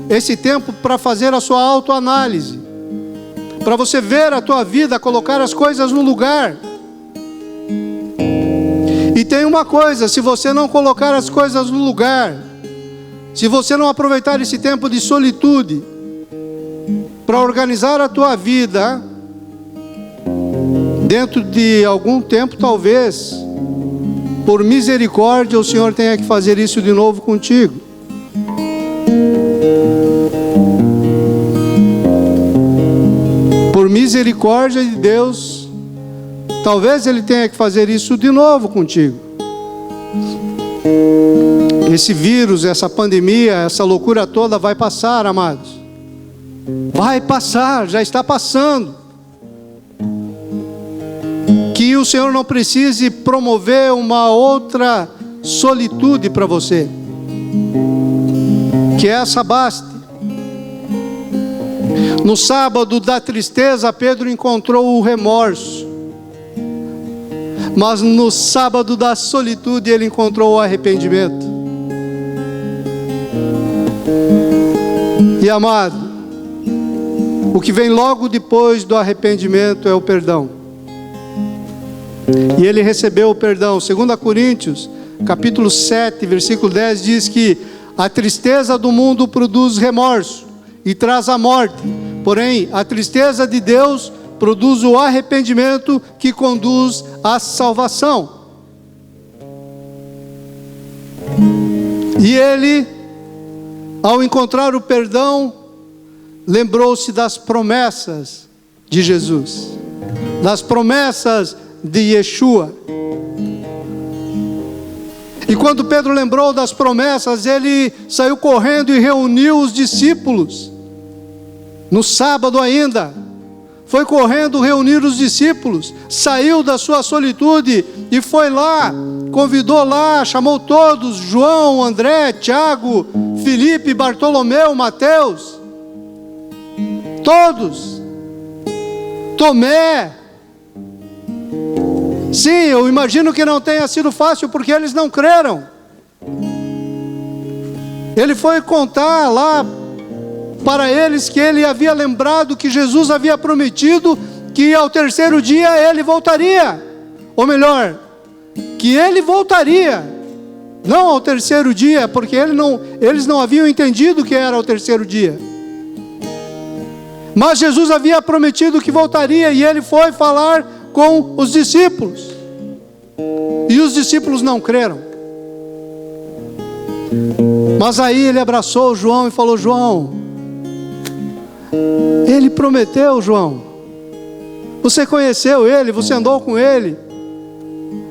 esse tempo para fazer a sua autoanálise, para você ver a tua vida, colocar as coisas no lugar. E tem uma coisa: se você não colocar as coisas no lugar, se você não aproveitar esse tempo de solitude para organizar a tua vida, dentro de algum tempo, talvez, por misericórdia, o Senhor tenha que fazer isso de novo contigo. Por misericórdia de Deus, talvez Ele tenha que fazer isso de novo contigo. Esse vírus, essa pandemia, essa loucura toda vai passar, amados. Vai passar, já está passando. Que o Senhor não precise promover uma outra solitude para você, que essa baste. No sábado da tristeza, Pedro encontrou o remorso, mas no sábado da solitude ele encontrou o arrependimento. E amado, o que vem logo depois do arrependimento é o perdão. E ele recebeu o perdão. 2 Coríntios, capítulo 7, versículo 10, diz que a tristeza do mundo produz remorso e traz a morte. Porém, a tristeza de Deus produz o arrependimento que conduz à salvação. E ele, ao encontrar o perdão, lembrou-se das promessas de Jesus, das promessas de Yeshua. E quando Pedro lembrou das promessas, ele saiu correndo e reuniu os discípulos. No sábado ainda, foi correndo reunir os discípulos, saiu da sua solitude e foi lá, convidou lá, chamou todos: João, André, Tiago, Filipe, Bartolomeu, Mateus, todos, Tomé. Sim, eu imagino que não tenha sido fácil, porque eles não creram. Ele foi contar lá para eles que ele havia lembrado que Jesus havia prometido que ao terceiro dia ele voltaria. Ou melhor, que ele voltaria, não ao terceiro dia, porque eles não haviam entendido que era o terceiro dia. Mas Jesus havia prometido que voltaria, e ele foi falar com os discípulos, e os discípulos não creram. Mas aí ele abraçou João e falou: João, ele prometeu, João, você conheceu ele, você andou com ele,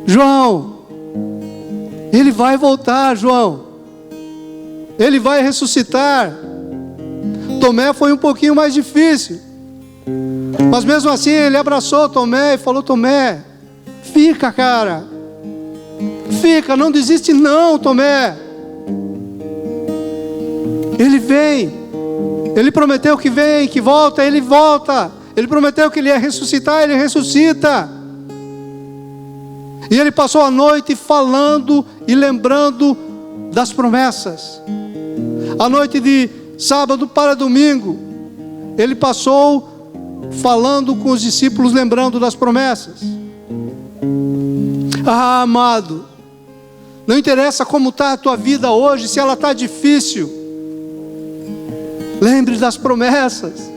João, ele vai voltar, João, ele vai ressuscitar. Tomé foi um pouquinho mais difícil, mas mesmo assim ele abraçou Tomé e falou: Tomé, fica, cara, fica, não desiste não, Tomé. Ele vem, ele prometeu que vem, que volta, ele volta. Ele prometeu que ele ia ressuscitar, ele ressuscita. E ele passou a noite falando e lembrando das promessas. A noite de sábado para domingo, ele passou falando com os discípulos, lembrando das promessas. Ah, amado, não interessa como está a tua vida hoje, se ela está difícil, lembre das promessas.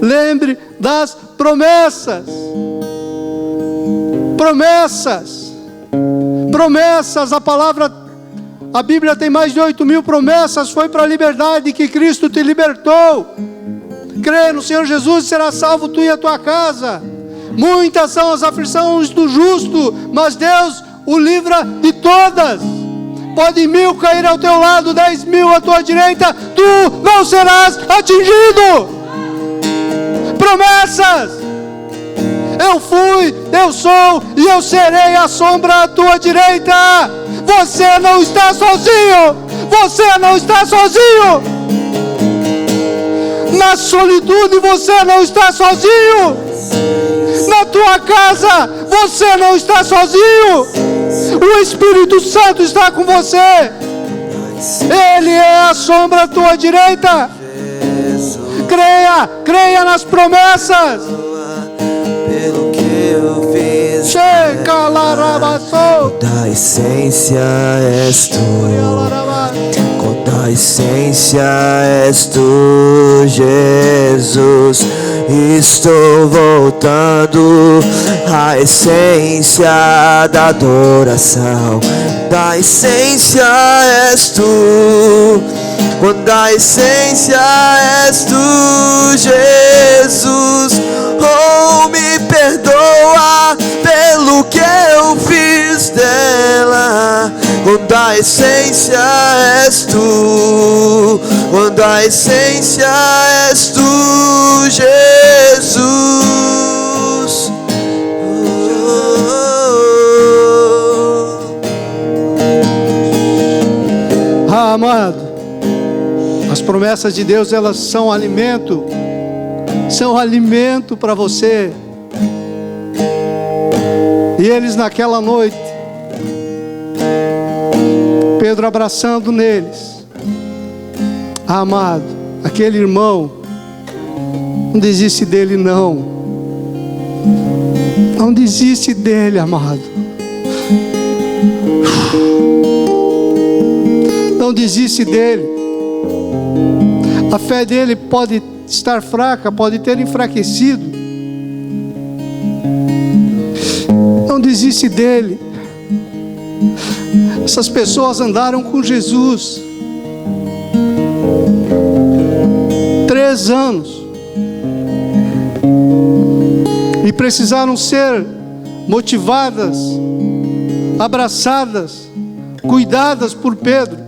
Lembre das promessas. Promessas. Promessas, a Bíblia tem mais de 8.000 promessas. Foi para a liberdade que Cristo te libertou. Crê no Senhor Jesus e será salvo tu e a tua casa. Muitas são as aflições do justo, mas Deus o livra de todas. Pode 1.000 cair ao teu lado, 10.000 à tua direita, tu não serás atingido. Promessas. Eu fui, eu sou e eu serei a sombra à tua direita. Você não está sozinho. Você não está sozinho. Na solitude você não está sozinho. Na tua casa você não está sozinho. O Espírito Santo está com você. Ele é a sombra à tua direita. Creia nas promessas. Pelo que eu fiz, Chega larabaçou. da essência és tu. Da essência és tu, Jesus. Estou voltando à essência da adoração. Da essência és tu. Da essência és tu, Jesus. Oh, me perdoa pelo que eu fiz dela. Da essência és tu. Da essência és tu, Jesus. Amado, as promessas de Deus, elas são alimento para você. E eles naquela noite, Pedro abraçando neles, amado, aquele irmão, não desiste dele não. Não desiste dele, amado. Não desiste dele. A fé dele pode estar fraca, pode ter enfraquecido. Não desiste dele. Essas pessoas andaram com Jesus 3 anos e precisaram ser motivadas, abraçadas, cuidadas por Pedro.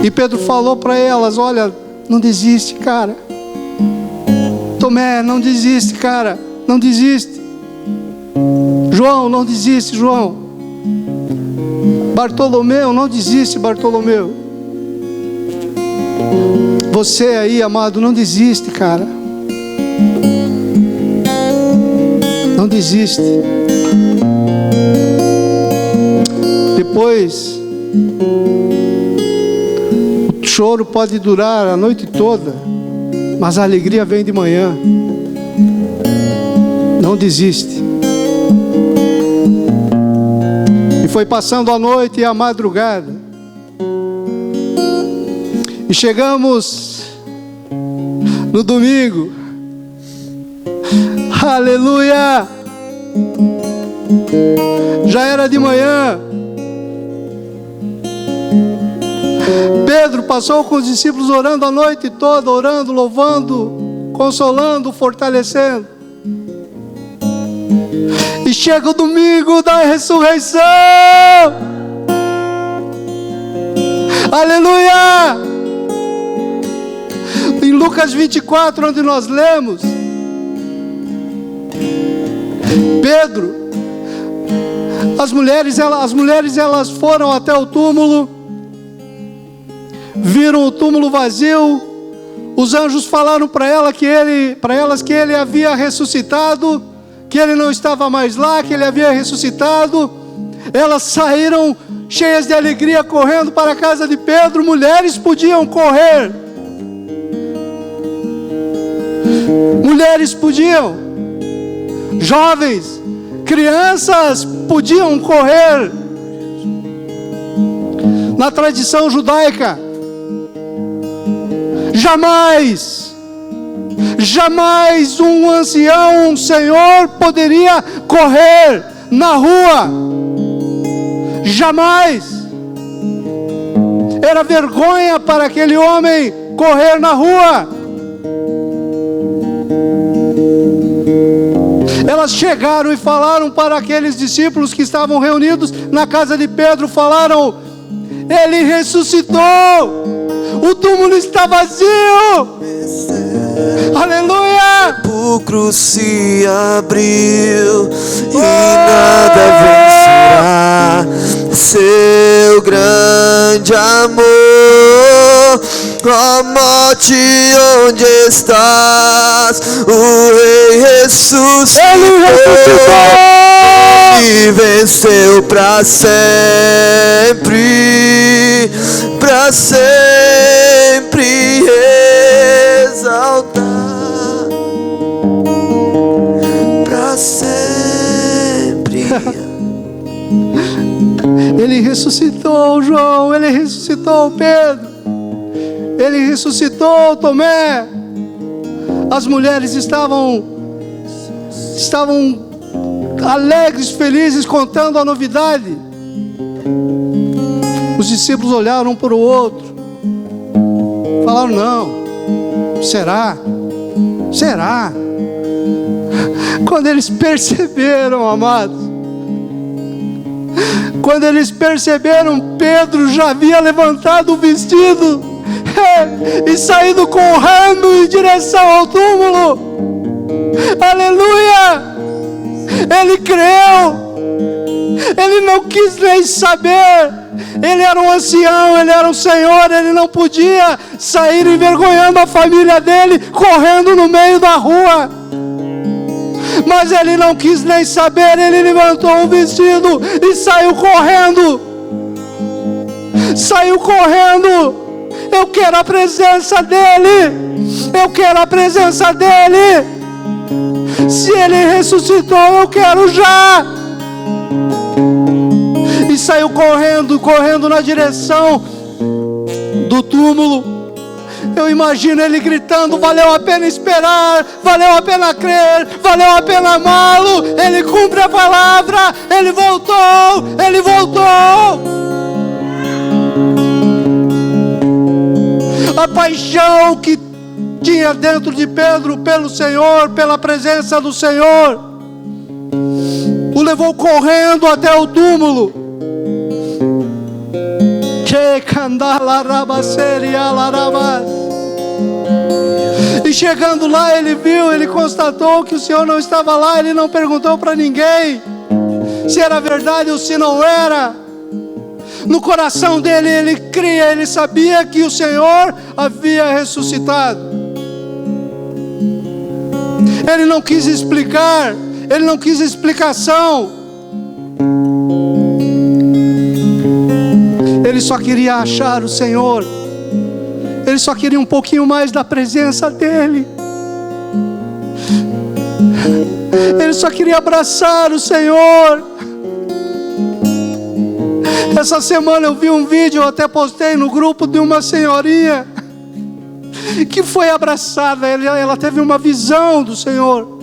E Pedro falou para elas: olha, não desiste, cara. Tomé, não desiste, cara. Não desiste. João, não desiste, João. Bartolomeu, não desiste, Bartolomeu. Você aí, amado, não desiste, cara. Não desiste. Depois, o choro pode durar a noite toda, mas a alegria vem de manhã. Não desiste. E foi passando a noite e a madrugada, e chegamos no domingo. Aleluia! Já era de manhã. Pedro passou com os discípulos orando a noite toda, orando, louvando, consolando, fortalecendo. E chega o domingo da ressurreição. Aleluia! Em Lucas 24, onde nós lemos, Pedro, as mulheres elas foram até o túmulo, viram o túmulo vazio. Os anjos falaram para elas que ele havia ressuscitado, que ele não estava mais lá, que ele havia ressuscitado. Elas saíram cheias de alegria, correndo para a casa de Pedro. Mulheres podiam correr. Mulheres podiam. Jovens, crianças podiam correr. Na tradição judaica, jamais um ancião, um senhor poderia correr na rua. Jamais. Era vergonha para aquele homem correr na rua. Elas chegaram e falaram para aqueles discípulos que estavam reunidos na casa de Pedro, falaram: ele ressuscitou, o túmulo está vazio. Aleluia! O sepulcro se abriu e nada vencerá seu grande amor. Ó morte, onde estás? O Rei ressuscitou. Ele ressuscitou E venceu para sempre, para sempre exaltar, para sempre. Ele ressuscitou João, ele ressuscitou Pedro, ele ressuscitou Tomé. As mulheres estavam alegres, felizes, contando a novidade. Os discípulos olharam um para o outro, falaram: não, será? Quando eles perceberam, amados, quando eles perceberam, Pedro já havia levantado o vestido e saído correndo em direção ao túmulo. Aleluia! Ele creu, ele não quis nem saber. Ele era um ancião, ele era um senhor, ele não podia sair envergonhando a família dele, correndo no meio da rua. Mas ele não quis nem saber, ele levantou o vestido e saiu correndo. Saiu correndo. Eu quero a presença dele. Eu quero a presença dele. Se ele ressuscitou, eu quero já. E saiu correndo na direção do túmulo. Eu imagino ele gritando: valeu a pena esperar, valeu a pena crer, valeu a pena amá-lo. Ele cumpre a palavra, ele voltou, ele voltou. A paixão que tinha dentro de Pedro pelo Senhor, pela presença do Senhor, o levou correndo até o túmulo. E chegando lá, ele viu, ele constatou que o Senhor não estava lá. Ele não perguntou para ninguém se era verdade ou se não era. No coração dele, ele cria, ele sabia que o Senhor havia ressuscitado. Ele não quis explicar, ele não quis explicação. Ele só queria achar o Senhor. Ele só queria um pouquinho mais da presença dele. Ele só queria abraçar o Senhor. Essa semana eu vi um vídeo, eu até postei no grupo, de uma senhorinha que foi abraçada. Ela teve uma visão do Senhor.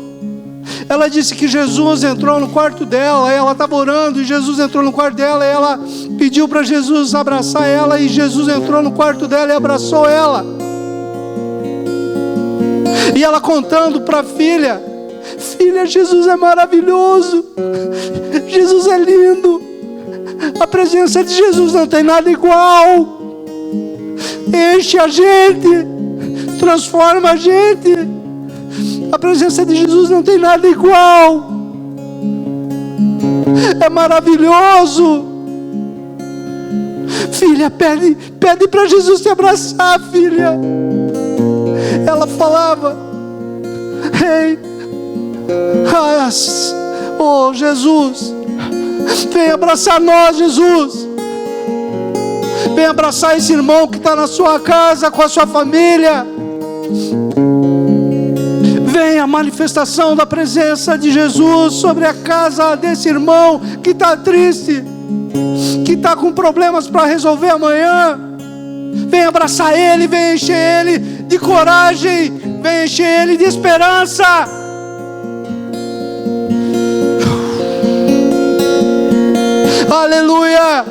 Ela disse que Jesus entrou no quarto dela. Ela estava orando e Jesus entrou no quarto dela. E ela pediu para Jesus abraçar ela. E Jesus entrou no quarto dela e abraçou ela. E ela contando para a filha: filha, Jesus é maravilhoso, Jesus é lindo. A presença de Jesus não tem nada igual. Enche a gente, transforma a gente. A presença de Jesus não tem nada igual. É maravilhoso. Filha, pede para Jesus te abraçar, filha. Ela falava: ei, oh Jesus, vem abraçar nós, Jesus. Vem abraçar esse irmão que está na sua casa, com a sua família. Vem a manifestação da presença de Jesus sobre a casa desse irmão que está triste, que está com problemas para resolver amanhã. Vem abraçar ele, vem encher ele de coragem, vem encher ele de esperança. Aleluia!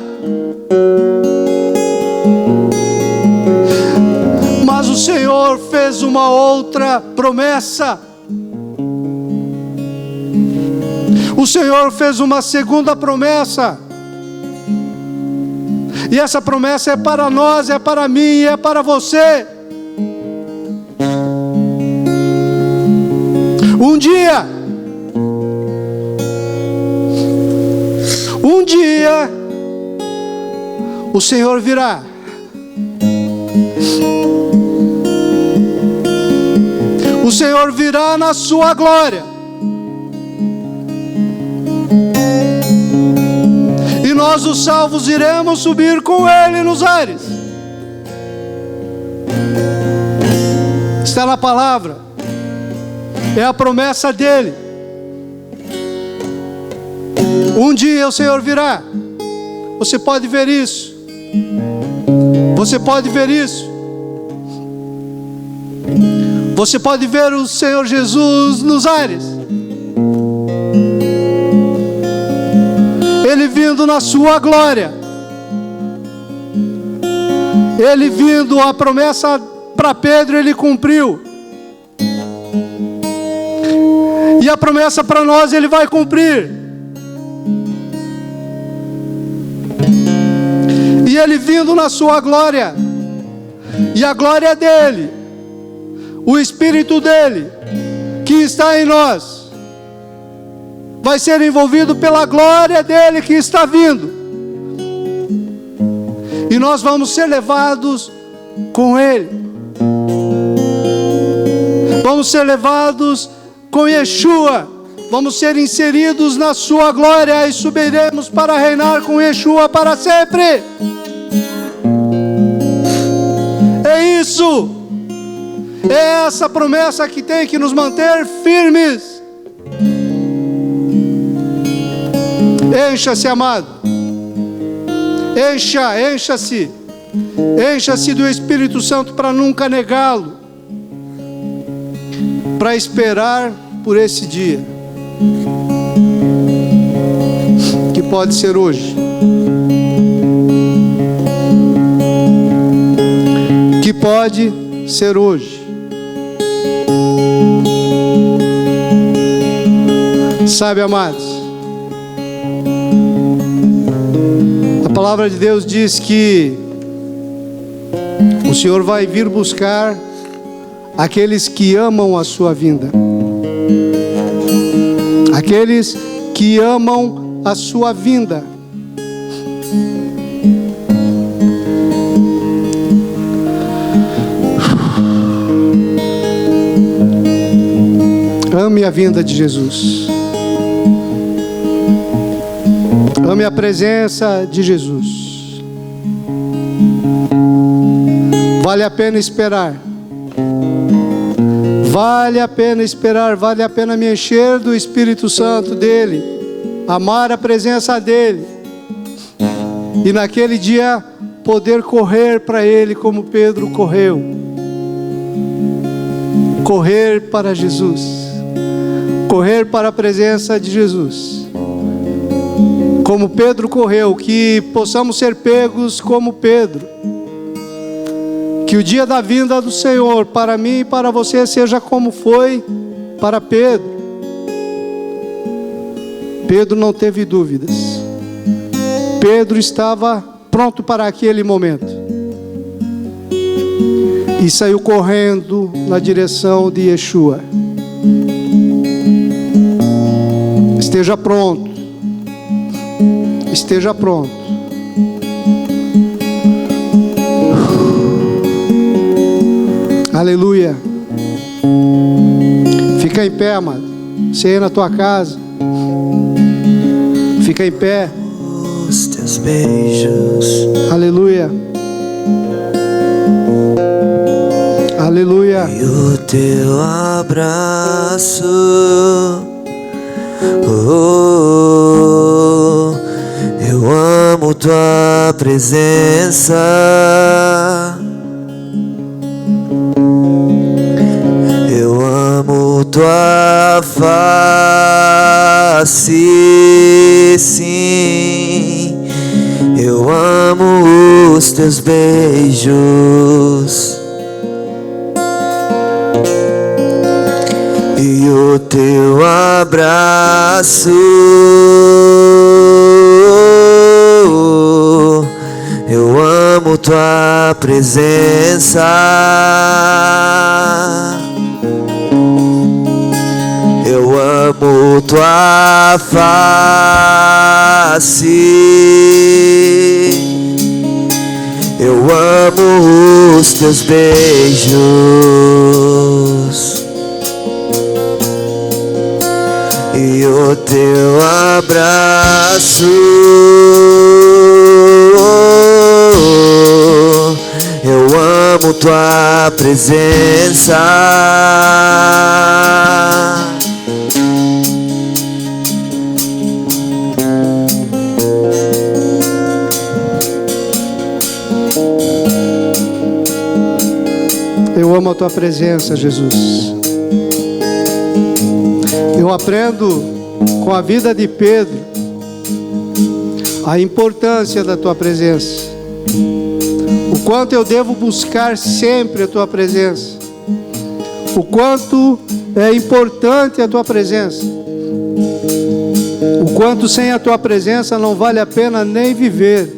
Mas o Senhor fez uma outra promessa. O Senhor fez uma segunda promessa. E essa promessa é para nós, é para mim, é para você. Um dia o Senhor virá O Senhor virá na sua glória. E nós, os salvos, iremos subir com Ele nos ares. Está na palavra. É a promessa dele. Um dia o Senhor virá. Você pode ver isso. Você pode ver isso. Você pode ver o Senhor Jesus nos ares. Ele vindo na sua glória. Ele vindo, a promessa para Pedro ele cumpriu. E a promessa para nós ele vai cumprir. E ele vindo na sua glória. E a glória dele, o Espírito dele, que está em nós, vai ser envolvido pela glória dele que está vindo. E nós vamos ser levados com ele. Vamos ser levados com Yeshua. Vamos ser inseridos na sua glória e subiremos para reinar com Yeshua para sempre. É isso. É essa promessa que tem que nos manter firmes. Encha-se, amado. Encha-se. Encha-se do Espírito Santo para nunca negá-lo. Para esperar por esse dia. Que pode ser hoje. Que pode ser hoje. Sabe, amados, a palavra de Deus diz que o Senhor vai vir buscar aqueles que amam a sua vinda. Aqueles que amam a sua vinda. Ame a vinda de Jesus. Ame a presença de Jesus. Vale a pena esperar. Vale a pena esperar. Vale a pena me encher do Espírito Santo dele. Amar a presença dele. E naquele dia poder correr para ele como Pedro correu. Correr para Jesus. Correr para a presença de Jesus. Como Pedro correu, que possamos ser pegos como Pedro. Que o dia da vinda do Senhor para mim e para você seja como foi para Pedro. Pedro não teve dúvidas. Pedro estava pronto para aquele momento. E saiu correndo na direção de Yeshua. Esteja pronto. Esteja pronto. Aleluia. Fica em pé, amado. Você aí na tua casa. Fica em pé. Os teus beijos. Aleluia. Aleluia. E o teu abraço. Oh, eu amo tua presença. Eu amo tua face, sim. Eu amo os teus beijos. E o teu abraço. Eu amo tua presença. Eu amo tua face. Eu amo os teus beijos. e o teu abraço. Eu amo tua presença. Eu amo a tua presença, Jesus. Eu aprendo com a vida de Pedro a importância da tua presença. O quanto eu devo buscar sempre a tua presença. O quanto é importante a tua presença. O quanto sem a tua presença não vale a pena nem viver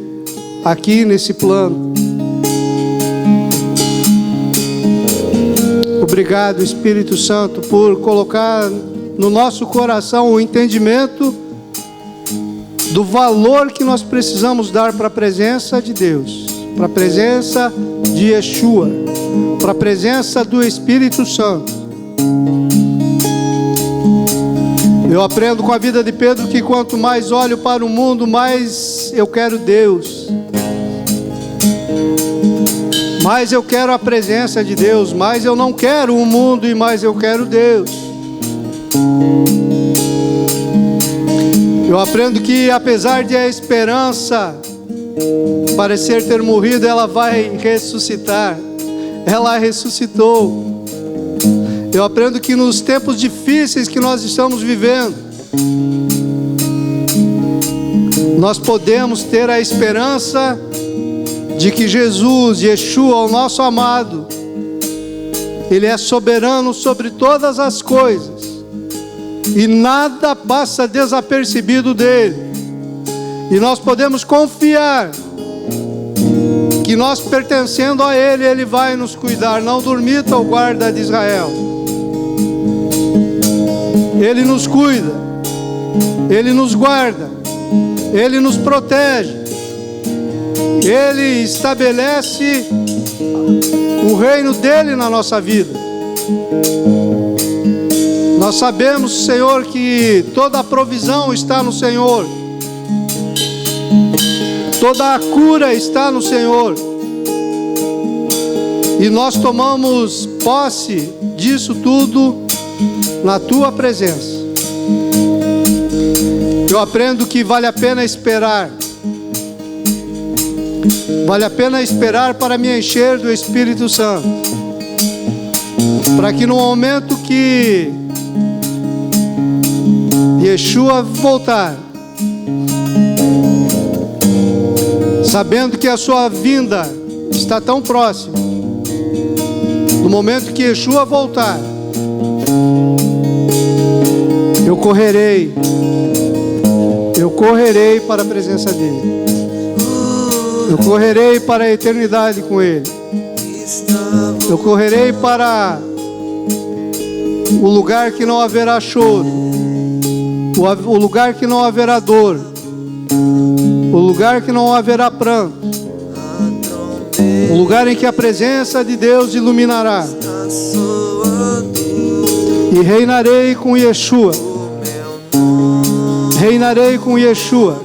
aqui nesse plano. Obrigado, Espírito Santo, por colocar no nosso coração o entendimento do valor que nós precisamos dar para a presença de Deus, para a presença de Yeshua, para a presença do Espírito Santo. Eu aprendo com a vida de Pedro que quanto mais olho para o mundo, mais eu quero Deus. Mais eu quero a presença de Deus, mais eu não quero o mundo e mais eu quero Deus. Eu aprendo que apesar de a esperança parecer ter morrido, ela vai ressuscitar. Ela ressuscitou. Eu aprendo que nos tempos difíceis que nós estamos vivendo, nós podemos ter a esperança de que Jesus, Yeshua, o nosso amado, Ele é soberano sobre todas as coisas e nada passa desapercebido dele. E nós podemos confiar que nós pertencendo a Ele, Ele vai nos cuidar. Não dormita o guarda de Israel. Ele nos cuida, Ele nos guarda, Ele nos protege. Ele estabelece o reino dele na nossa vida. Nós sabemos, Senhor, que toda a provisão está no Senhor. Toda a cura está no Senhor. E nós tomamos posse disso tudo na tua presença. Eu aprendo que vale a pena esperar. Vale a pena esperar para me encher do Espírito Santo, para que no momento que Yeshua voltar, sabendo que a sua vinda está tão próxima, no momento que Yeshua voltar, eu correrei para a presença dele. Eu correrei para a eternidade com Ele. Eu correrei para o lugar que não haverá choro, o lugar que não haverá dor, o lugar que não haverá pranto, o lugar em que a presença de Deus iluminará. E reinarei com Yeshua. Reinarei com Yeshua.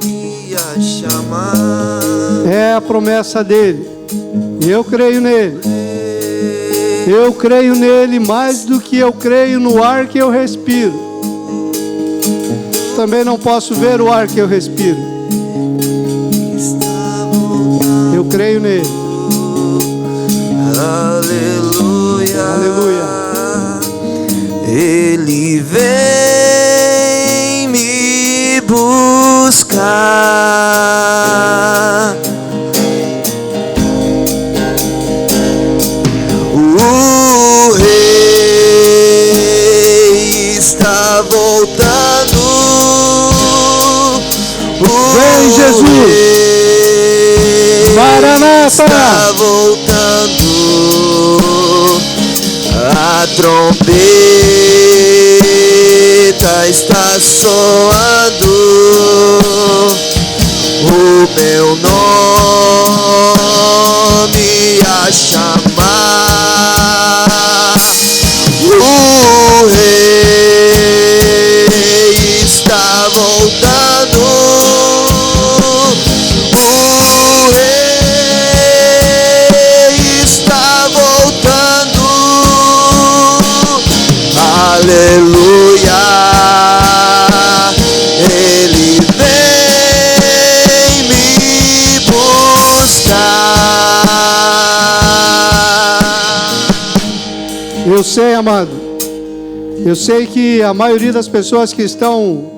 É a promessa dele. E eu creio nele. Eu creio nele mais do que eu creio no ar que eu respiro. Também não posso ver o ar que eu respiro. Eu creio nele. Aleluia. Aleluia. Ele vem me buscar. O rei está voltando. Vem, Jesus. Maranata. Está voltando. A trombeta está soando. O meu nome a chamar. O rei sei, amado, eu sei que a maioria das pessoas que estão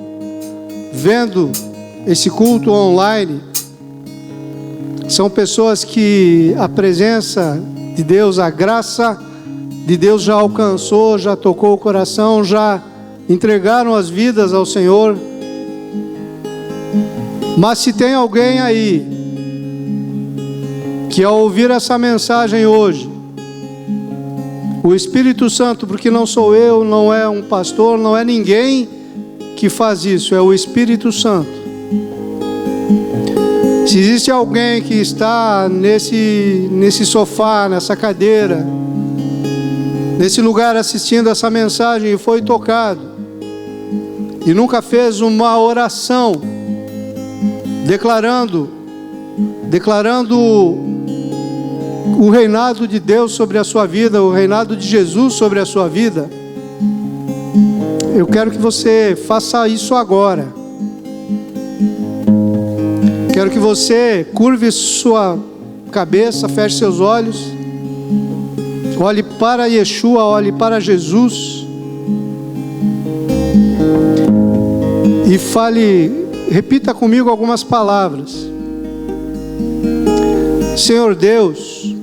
vendo esse culto online são pessoas que a presença de Deus, a graça de Deus já alcançou, já tocou o coração, já entregaram as vidas ao Senhor. Mas se tem alguém aí que ao ouvir essa mensagem hoje, o Espírito Santo, porque não sou eu, não é um pastor, não é ninguém que faz isso, é o Espírito Santo. Se existe alguém que está nesse sofá, nessa cadeira, nesse lugar assistindo essa mensagem e foi tocado, e nunca fez uma oração, declarando o reinado de Deus sobre a sua vida, o reinado de Jesus sobre a sua vida, eu quero que você faça isso agora. Quero que você curve sua cabeça, feche seus olhos, olhe para Yeshua, olhe para Jesus e fale, repita comigo algumas palavras. Senhor Deus,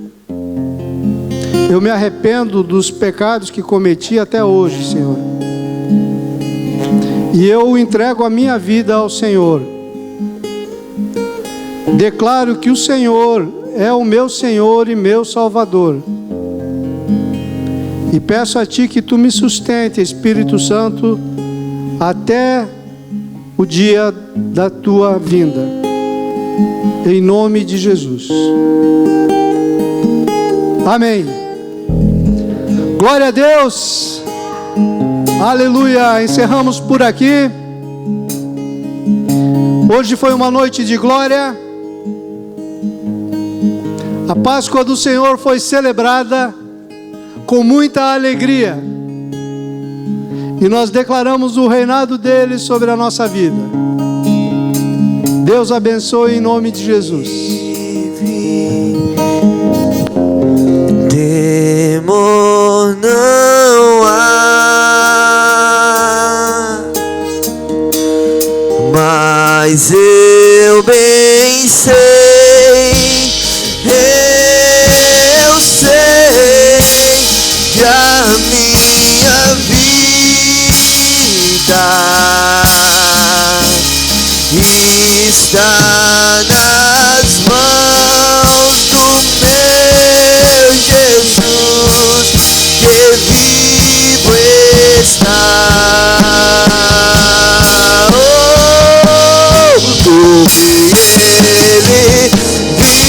eu me arrependo dos pecados que cometi até hoje, Senhor, e eu entrego a minha vida ao Senhor. Declaro que o Senhor é o meu Senhor e meu Salvador. E peço a Ti que Tu me sustente, Espírito Santo, até o dia da Tua vinda. Em nome de Jesus. Amém. Glória a Deus. Aleluia. Encerramos por aqui. Hoje foi uma noite de glória. A Páscoa do Senhor foi celebrada com muita alegria. E nós declaramos o reinado dele sobre a nossa vida. Deus abençoe em nome de Jesus. Temor não há, mas eu bem sei, eu sei que a minha vida está nas mãos do meu Jesus, que vivo está. Porque Ele vive,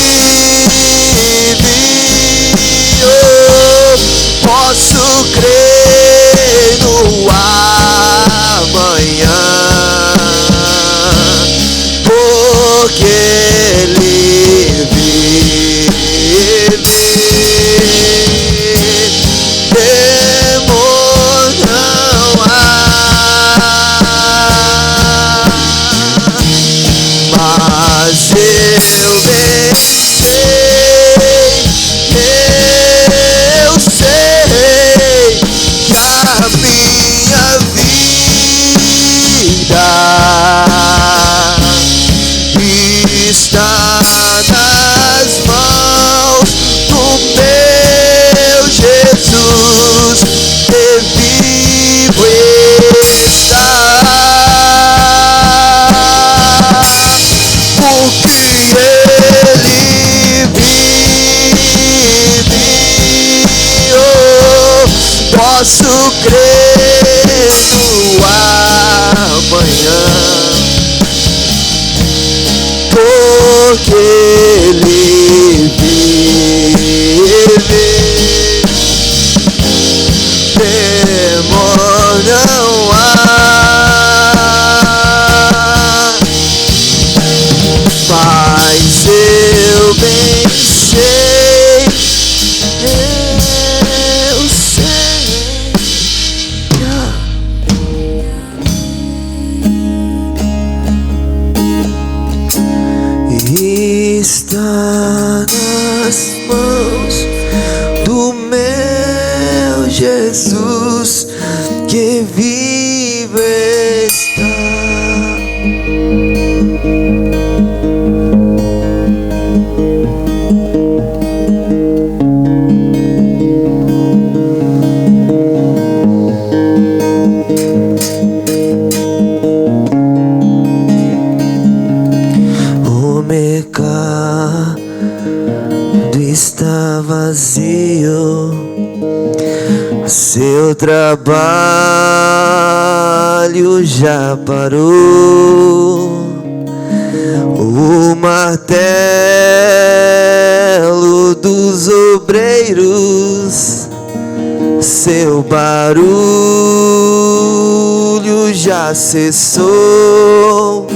posso crer no amanhã. Porque Ele vive, temor não há, mas eu bem sei que a minha vida está nas mãos do meu Jesus, que vivo está. Porque Ele vive, posso crer no amanhã. Porque Ele vive, temor não há, mas eu bem sei, eu sei. Está nas mãos do meu Jesus. vazio, seu trabalho já parou. O martelo dos obreiros, seu barulho já cessou.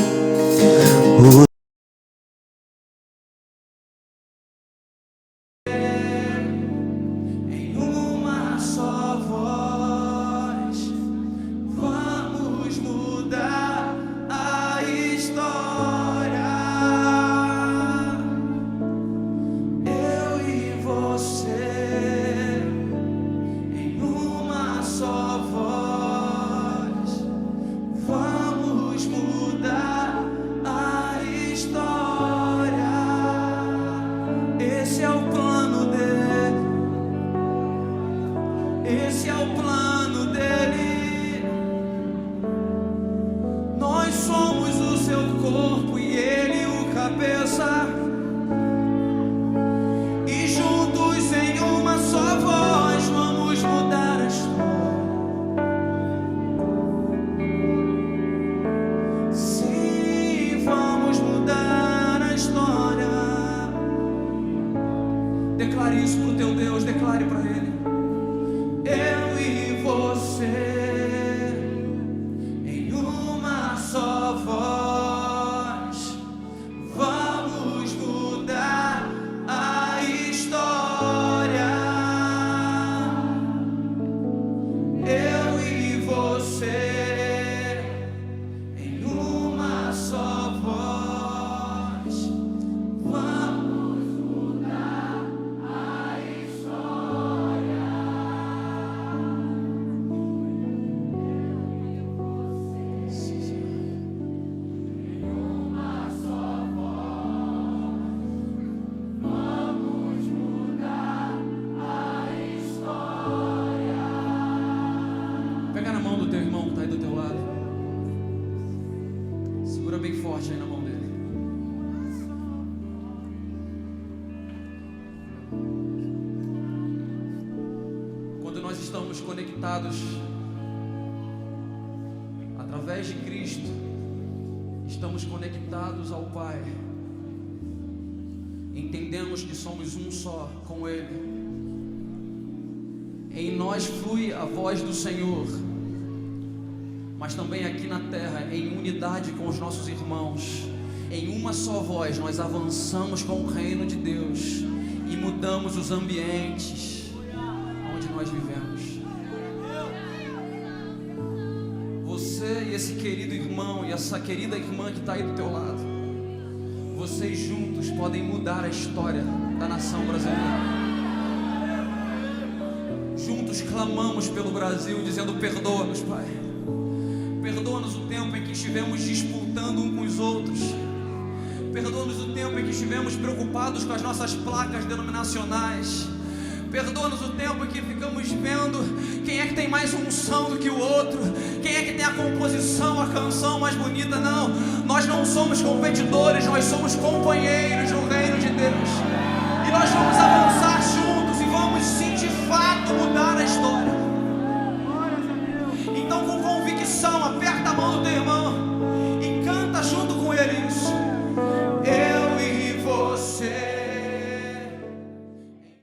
Em uma só voz, vamos mudar a história. Eu e você, em uma só voz, vamos mudar a história. Esse é o plano dele. Esse é o plano dele. Nós somos o seu corpo e ele o cabeça. E juntos em uma só voz vamos mudar a história. Sim, vamos mudar a história. Declare isso pro teu Deus, declare para ele. Eu e você, em uma só voz, vamos mudar a história. Eu e você, em uma só voz, vamos mudar a história. Pega na mão do teu irmão que está aí do teu lado. Segura bem forte aí na mão dele. Quando nós estamos conectados através de Cristo, estamos conectados ao Pai. Entendemos que somos um só com Ele. Em nós flui a voz do Senhor, mas também aqui na terra, em unidade com os nossos irmãos, em uma só voz, nós avançamos com o reino de Deus e mudamos os ambientes onde nós vivemos. Você e esse querido irmão e essa querida irmã que está aí do teu lado, vocês juntos podem mudar a história da nação brasileira. Juntos clamamos pelo Brasil, dizendo: perdoa-nos, Pai. Perdoa-nos o tempo em que estivemos disputando um com os outros. Perdoa-nos o tempo em que estivemos preocupados com as nossas placas denominacionais. Perdoa-nos o tempo em que ficamos vendo quem é que tem mais unção do que o outro, quem é que tem a composição, a canção mais bonita. Não, nós não somos competidores, nós somos companheiros no reino de Deus. E nós vamos avançar